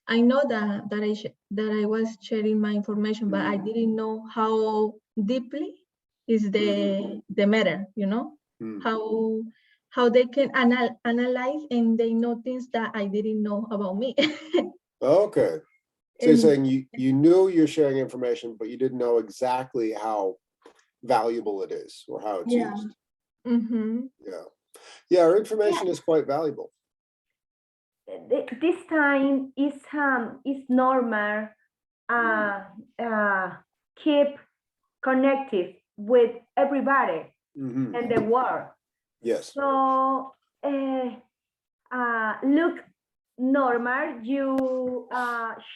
I know that I was sharing my information, but I didn't know how deeply is the matter. You know, how they can analyze and they know things that I didn't know about me. Okay, so you're saying you knew you're sharing information, but you didn't know exactly how valuable it is or how it's used. Yeah, our information is quite valuable. This time is normal. Keep connected with everybody in the world. Yes. So look normal. You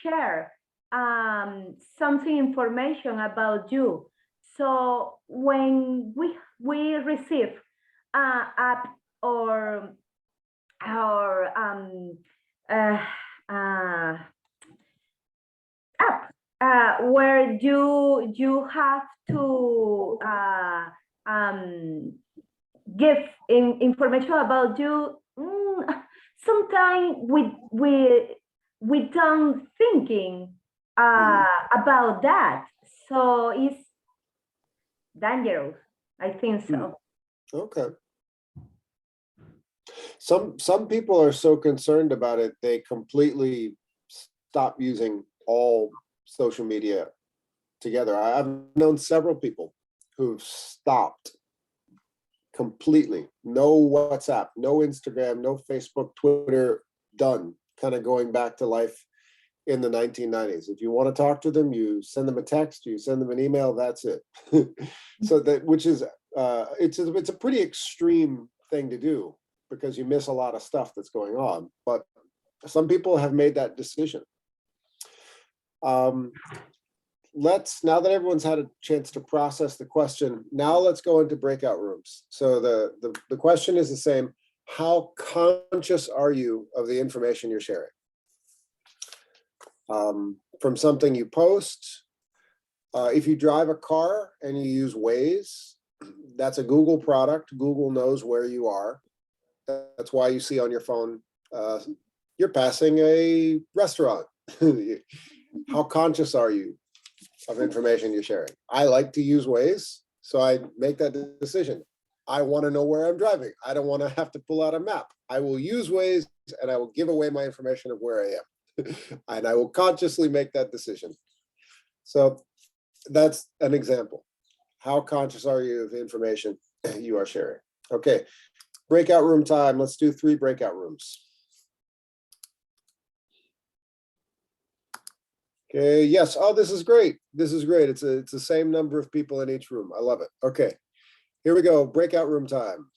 share something information about you. So when we receive app or app where you have to give information about you, sometimes we don't thinking about that, so it's dangerous, I think so. Okay. Some people are so concerned about it, they completely stop using all social media together. I've known several people who've stopped completely. No WhatsApp, no Instagram, no Facebook, Twitter, done. Kind of going back to life in the 1990s. If you want to talk to them, you send them a text, you send them an email, that's it. So that, which is, it's a pretty extreme thing to do because you miss a lot of stuff that's going on. But some people have made that decision. Now that everyone's had a chance to process the question, now let's go into breakout rooms. So the question is the same. How conscious are you of the information you're sharing? From something you post, if you drive a car and you use Waze, that's a Google product. Google knows where you are. That's why you see on your phone, you're passing a restaurant. How conscious are you of information you're sharing? I like to use Waze, so I make that decision. I want to know where I'm driving. I don't want to have to pull out a map. I will use Waze and I will give away my information of where I am. And I will consciously make that decision. So that's an example. How conscious are you of the information you are sharing? Okay, breakout room time. Let's do 3 breakout rooms. Okay, yes. Oh, this is great. This is great. It's the same number of people in each room. I love it. Okay, here we go. Breakout room time.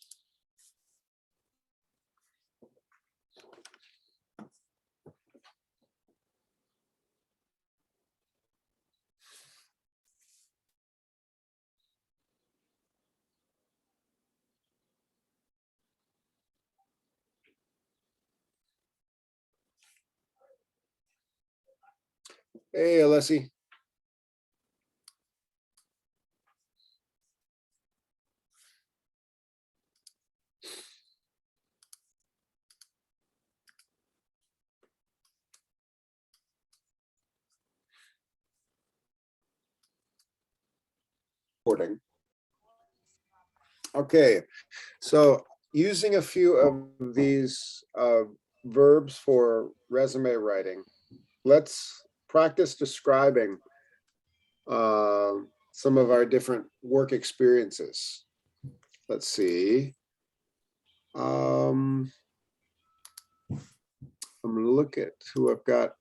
Hey, Alessi. Recording. Okay, so using a few of these verbs for resume writing, let's practice describing some of our different work experiences. Let's see. I'm gonna look at who I've got.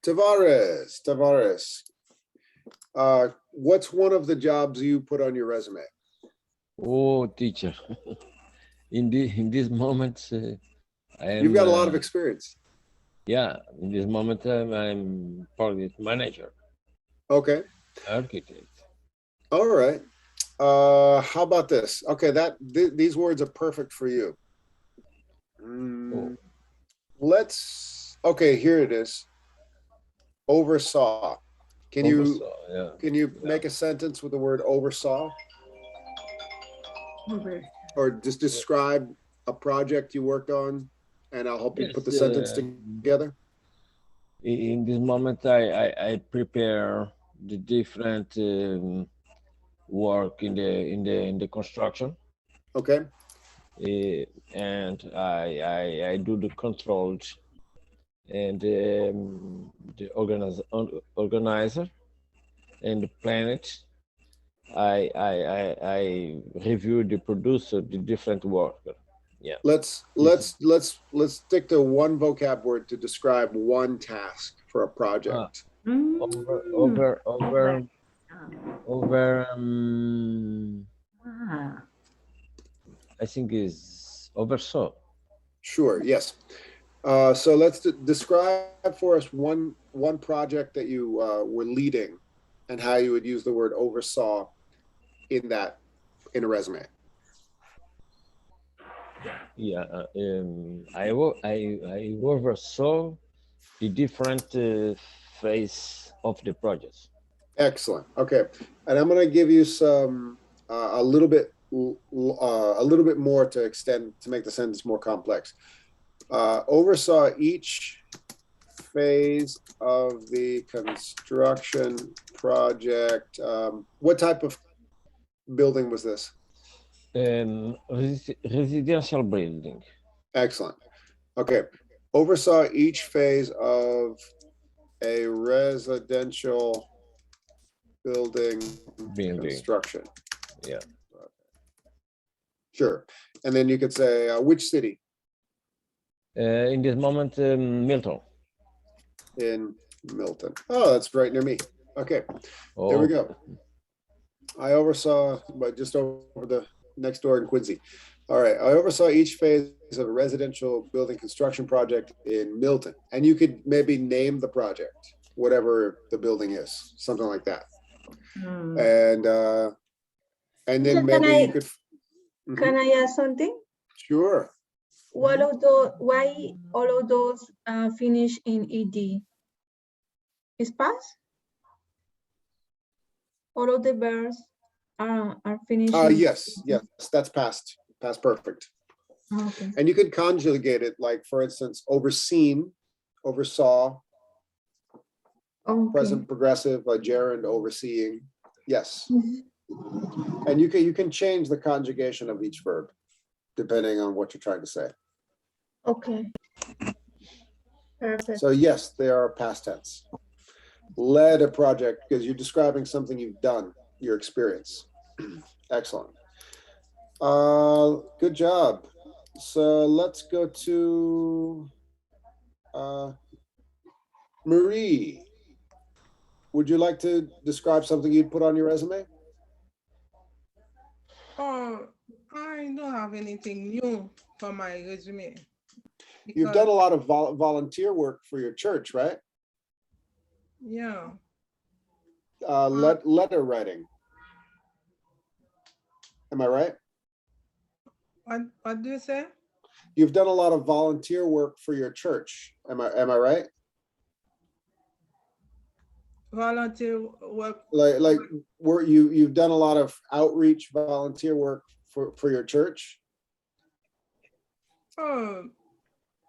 Tavares. What's one of the jobs you put on your resume? Oh, teacher. In this moment, I am. You've got a lot of experience. Yeah, in this moment, I'm project manager. Okay. Architect. All right. How about this? Okay, these words are perfect for you. Okay, here it is. Oversaw. Can you make a sentence with the word oversaw? Or just describe a project you worked on, and I'll help you put the sentence together. In this moment, I prepare the different work in the construction. Okay. And I do the controls and the organizer and the planet. I review the producer, the different work. Yeah. Let's stick to one vocab word to describe one task for a project. Over. I think is oversaw. Sure. Yes. So let's describe for us one project that you were leading, and how you would use the word oversaw in a resume. Yeah, I oversaw the different phase of the project. Excellent. Okay, and I'm going to give you some a little bit more to make the sentence more complex. Oversaw each phase of the construction project. What type of building was this? Residential building. Excellent. Okay. Oversaw each phase of a residential building construction. Yeah. Sure. And then you could say, which city? In this moment, Milton. In Milton. Oh, that's right near me. Okay. There we go. I oversaw, but just over the next door in Quincy. All right. I oversaw each phase of a residential building construction project in Milton. And you could maybe name the project, whatever the building is, something like that. And then So maybe you could. Can I ask something? Sure. Why all of those finish in ed? Is past? All of the verbs are finishing. Yes, that's past perfect. Okay. And you could conjugate it, like, for instance, overseen, oversaw, present progressive, like gerund, overseeing. Yes. And you can change the conjugation of each verb depending on what you're trying to say. Okay. Perfect. So yes, they are past tense. Led a project, because you're describing something you've done, your experience. Excellent. Good job. So let's go to Marie. Would you like to describe something you'd put on your resume? Oh, I don't have anything new for my resume. You've done a lot of volunteer work for your church, right? Yeah. Letter writing. Am I right? What do you say? You've done a lot of volunteer work for your church. Am I right? volunteer work. Like you've done a lot of outreach volunteer work for your church? Oh,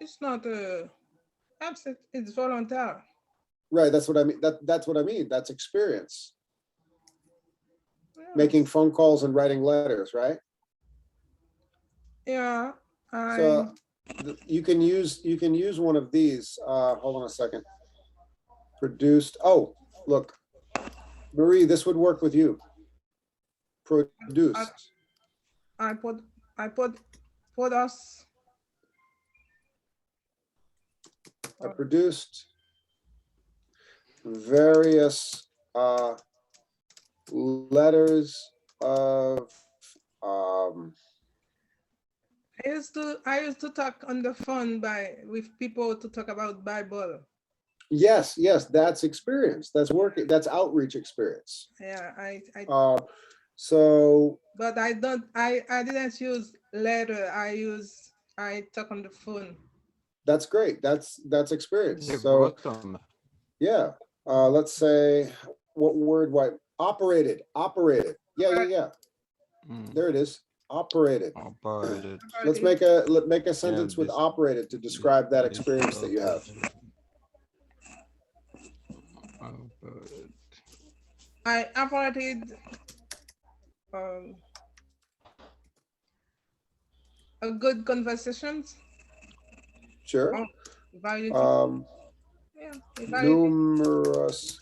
it's not it's volunteer. Right, that's what I mean. That's what I mean. That's experience. Yeah. Making phone calls and writing letters, right? Yeah. So you can use one of these. Hold on a second. Produced. Oh, look, Marie, this would work with you. Produced. I put us. I produced various letters of I used to talk on the phone with people to talk about Bible. yes, that's experience. That's working. That's outreach experience. Yeah, so. But I didn't use letter. I talk on the phone. That's great. That's experience. So yeah. Let's say what word? What operated? Yeah. There it is. Operated. Let's make a sentence with operated to describe that experience that you have. I operated a good conversations. Sure. Yeah, numerous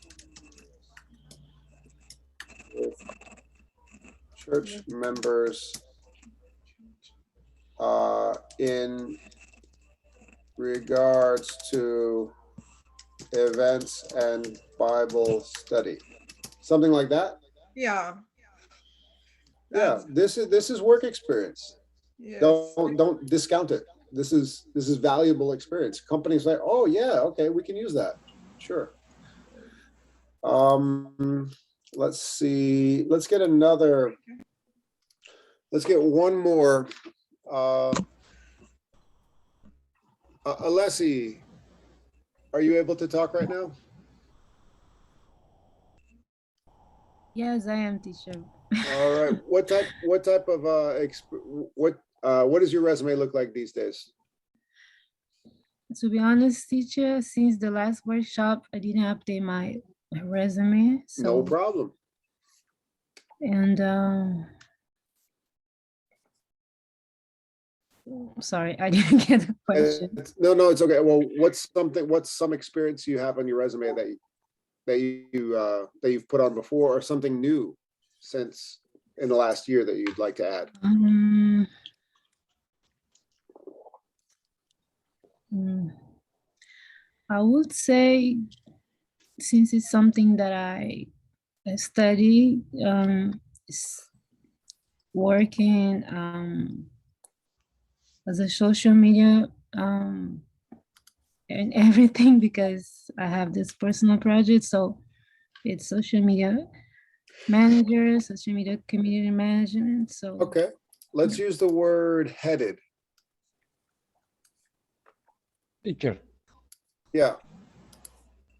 church members in regards to events and Bible study. Something like that? Yeah. Yeah, this is work experience. Yes. Don't discount it. This is valuable experience. Companies like, oh yeah, okay, we can use that. Sure. Let's see. Let's get one more. Alessi, are you able to talk right now? Yes, I am, teacher. All right. What type of what does your resume look like these days? To be honest, teacher, since the last workshop, I didn't update my resume. So, no problem. And sorry, I didn't get the question. No, it's okay. Well, what's some experience you have on your resume that you've put on before, or something new since in the last year that you'd like to add? I would say, since it's something that I study, is working as a social media and everything, because I have this personal project. So it's social media manager, social media community management. So okay, let's use the word headed. Teacher. Yeah.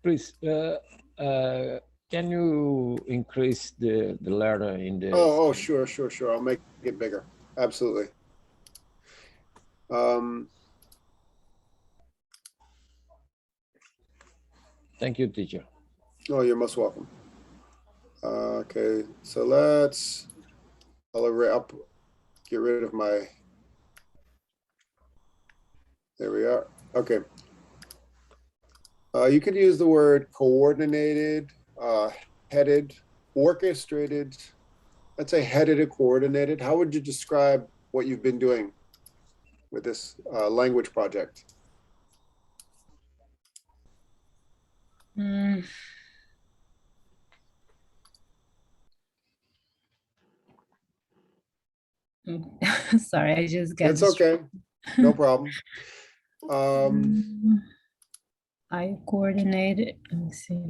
Please, can you increase the letter in the? Oh, sure. I'll make it bigger. Absolutely. Thank you, teacher. Oh, you're most welcome. Okay, so I'll get rid of my, there we are. Okay. You could use the word coordinated, headed, orchestrated. Let's say headed or coordinated. How would you describe what you've been doing with this language project? Sorry, I just got. It's okay. No problem. I coordinated. Let me see.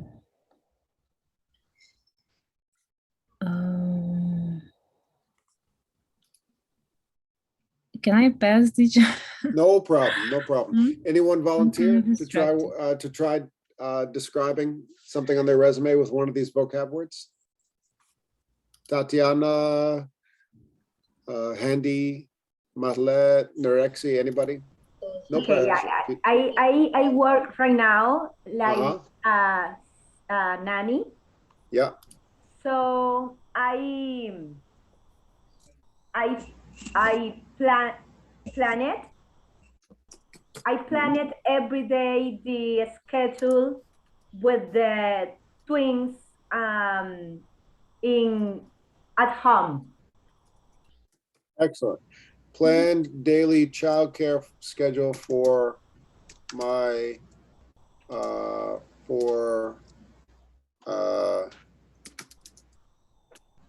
Can I pass, teacher? No problem. Anyone volunteer to try describing something on their resume with one of these vocab words? Tatiana, Handy, Marlet, Nerexi, anybody? No Okay, pressure. I work right now like Uh-huh. nanny. Yeah. So I plan it. I plan it every day, the schedule with the twins at home. Excellent. Planned daily childcare schedule for my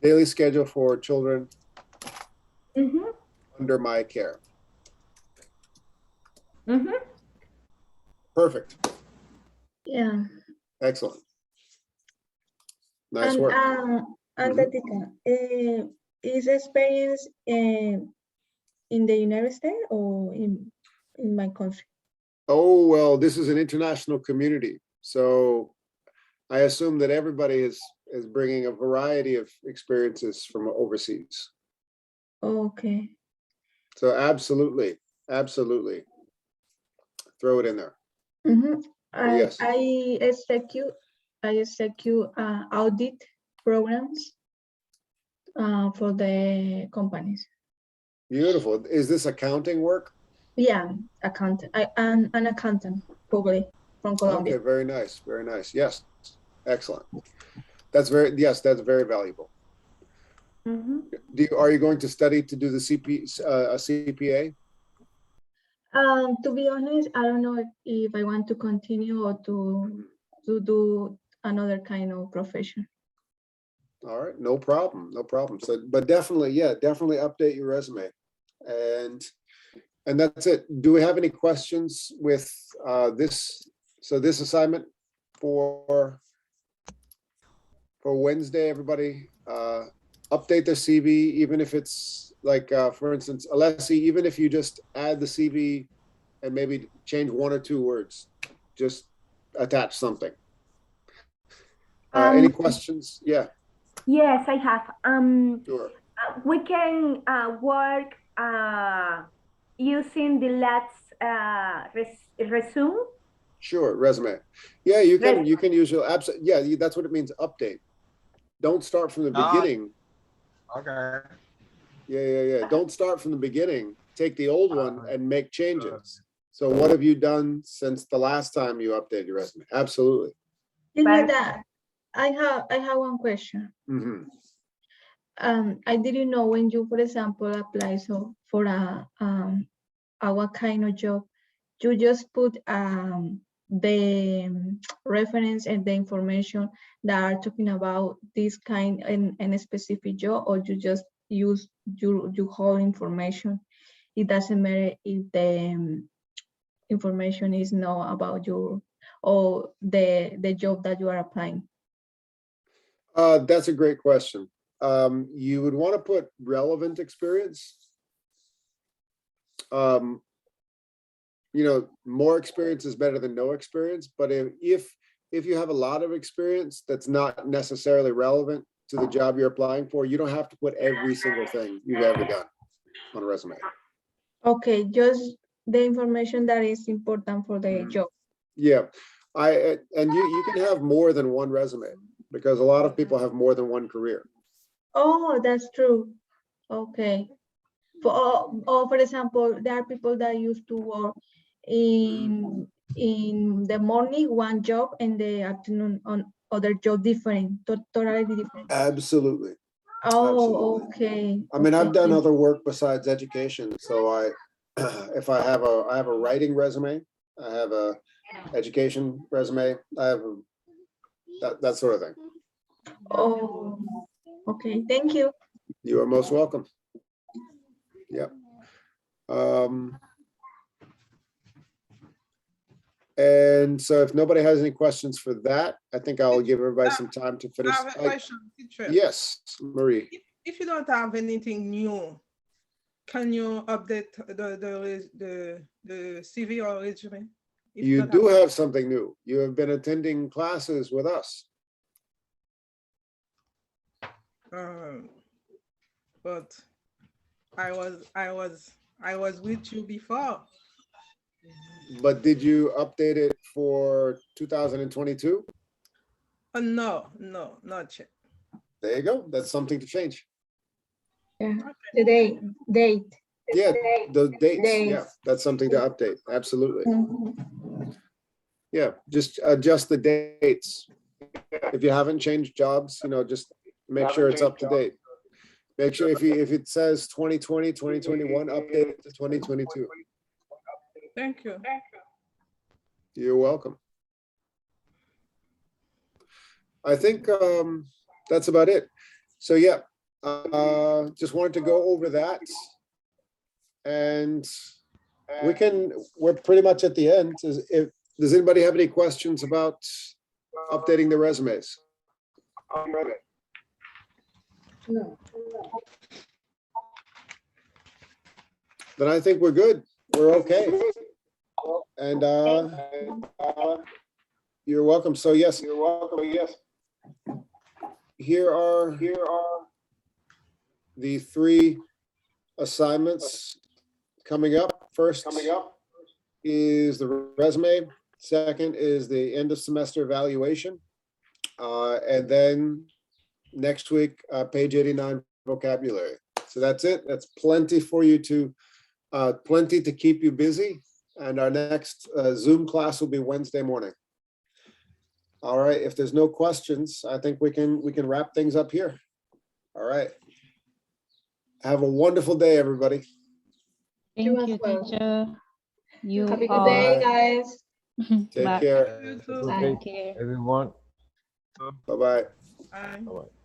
daily schedule for children under my care. Perfect. Yeah. Excellent. Nice And work. Tatika, is experience in the United States or in my country? Oh, well, this is an international community. So I assume that everybody is bringing a variety of experiences from overseas. Okay. So absolutely, absolutely. Throw it in there. I execute audit programs for the companies. Beautiful. Is this accounting work? Yeah, accountant. I'm an accountant, probably from Colombia. Okay, very nice, very nice. Yes, excellent. That's very valuable. Are you going to study to do the CPA? To be honest, I don't know if I want to continue or to do another kind of profession. All right, no problem, no problem. So, but definitely update your resume, and that's it. Do we have any questions with this? So this assignment for Wednesday, everybody, update their CV, even if it's like, for instance, Alessi, even if you just add the CV and maybe change one or two words, just attach something. Any questions? Yeah. Yes, I have. Sure. We can work using the last resume. Sure, resume. Yeah, you can use your that's what it means, update. Don't start from the beginning. Okay. Yeah. Don't start from the beginning. Take the old one and make changes. So what have you done since the last time you updated your resume? Absolutely. That I have one question. I didn't know when you, for example, apply for our kind of job, you just put the reference and the information that are talking about this kind in a specific job, or you just use your whole information. It doesn't matter if the information is not about your or the job that you are applying. That's a great question. You would want to put relevant experience. More experience is better than no experience, but if you have a lot of experience that's not necessarily relevant to the job you're applying for, you don't have to put every single thing you've ever done on a resume. Okay, just the information that is important for the job. Yeah, and you can have more than one resume, because a lot of people have more than one career. Oh, that's true. Okay. For example, there are people that used to work in the morning one job and the afternoon on other job, different, totally different. Absolutely. Oh, absolutely. Okay. I mean, I've done other work besides education. So if I have a writing resume, I have a education resume, I have that sort of thing. Oh, okay. Thank you. You are most welcome. Yep. And so if nobody has any questions for that, I think I'll give everybody some time to finish. I have a question, teacher. Yes, Marie. If you don't have anything new, can you update the CV or resume? If You not do have something new. You have been attending classes with us. But I was with you before. But did you update it for 2022? No, not yet. There you go. That's something to change. Yeah. The date. Yeah, the dates. Dates. Yeah, that's something to update. Absolutely. Mhm. Yeah, just adjust the dates. If you haven't changed jobs, just make sure it's up to date. Make sure if it says 2020, 2021, update it to 2022. Thank you. You're welcome. I think that's about it. So yeah, just wanted to go over that. And we're pretty much at the end. Does anybody have any questions about updating the resumes? No. Then I think we're good. We're okay. And you're welcome. So yes, here are the 3 assignments coming up. First is the resume. Second is the end of semester evaluation. And then next week, page 89 vocabulary. So that's it. That's plenty for you to, plenty to keep you busy. And our next Zoom class will be Wednesday morning. All right, if there's no questions, I think we can wrap things up here. All right. Have a wonderful day, everybody. You Thank as you, well. teacher. You Have a good are. day, guys. Take Bye. care. You too. Okay, Take care. everyone. Bye-bye. Bye. Bye-bye.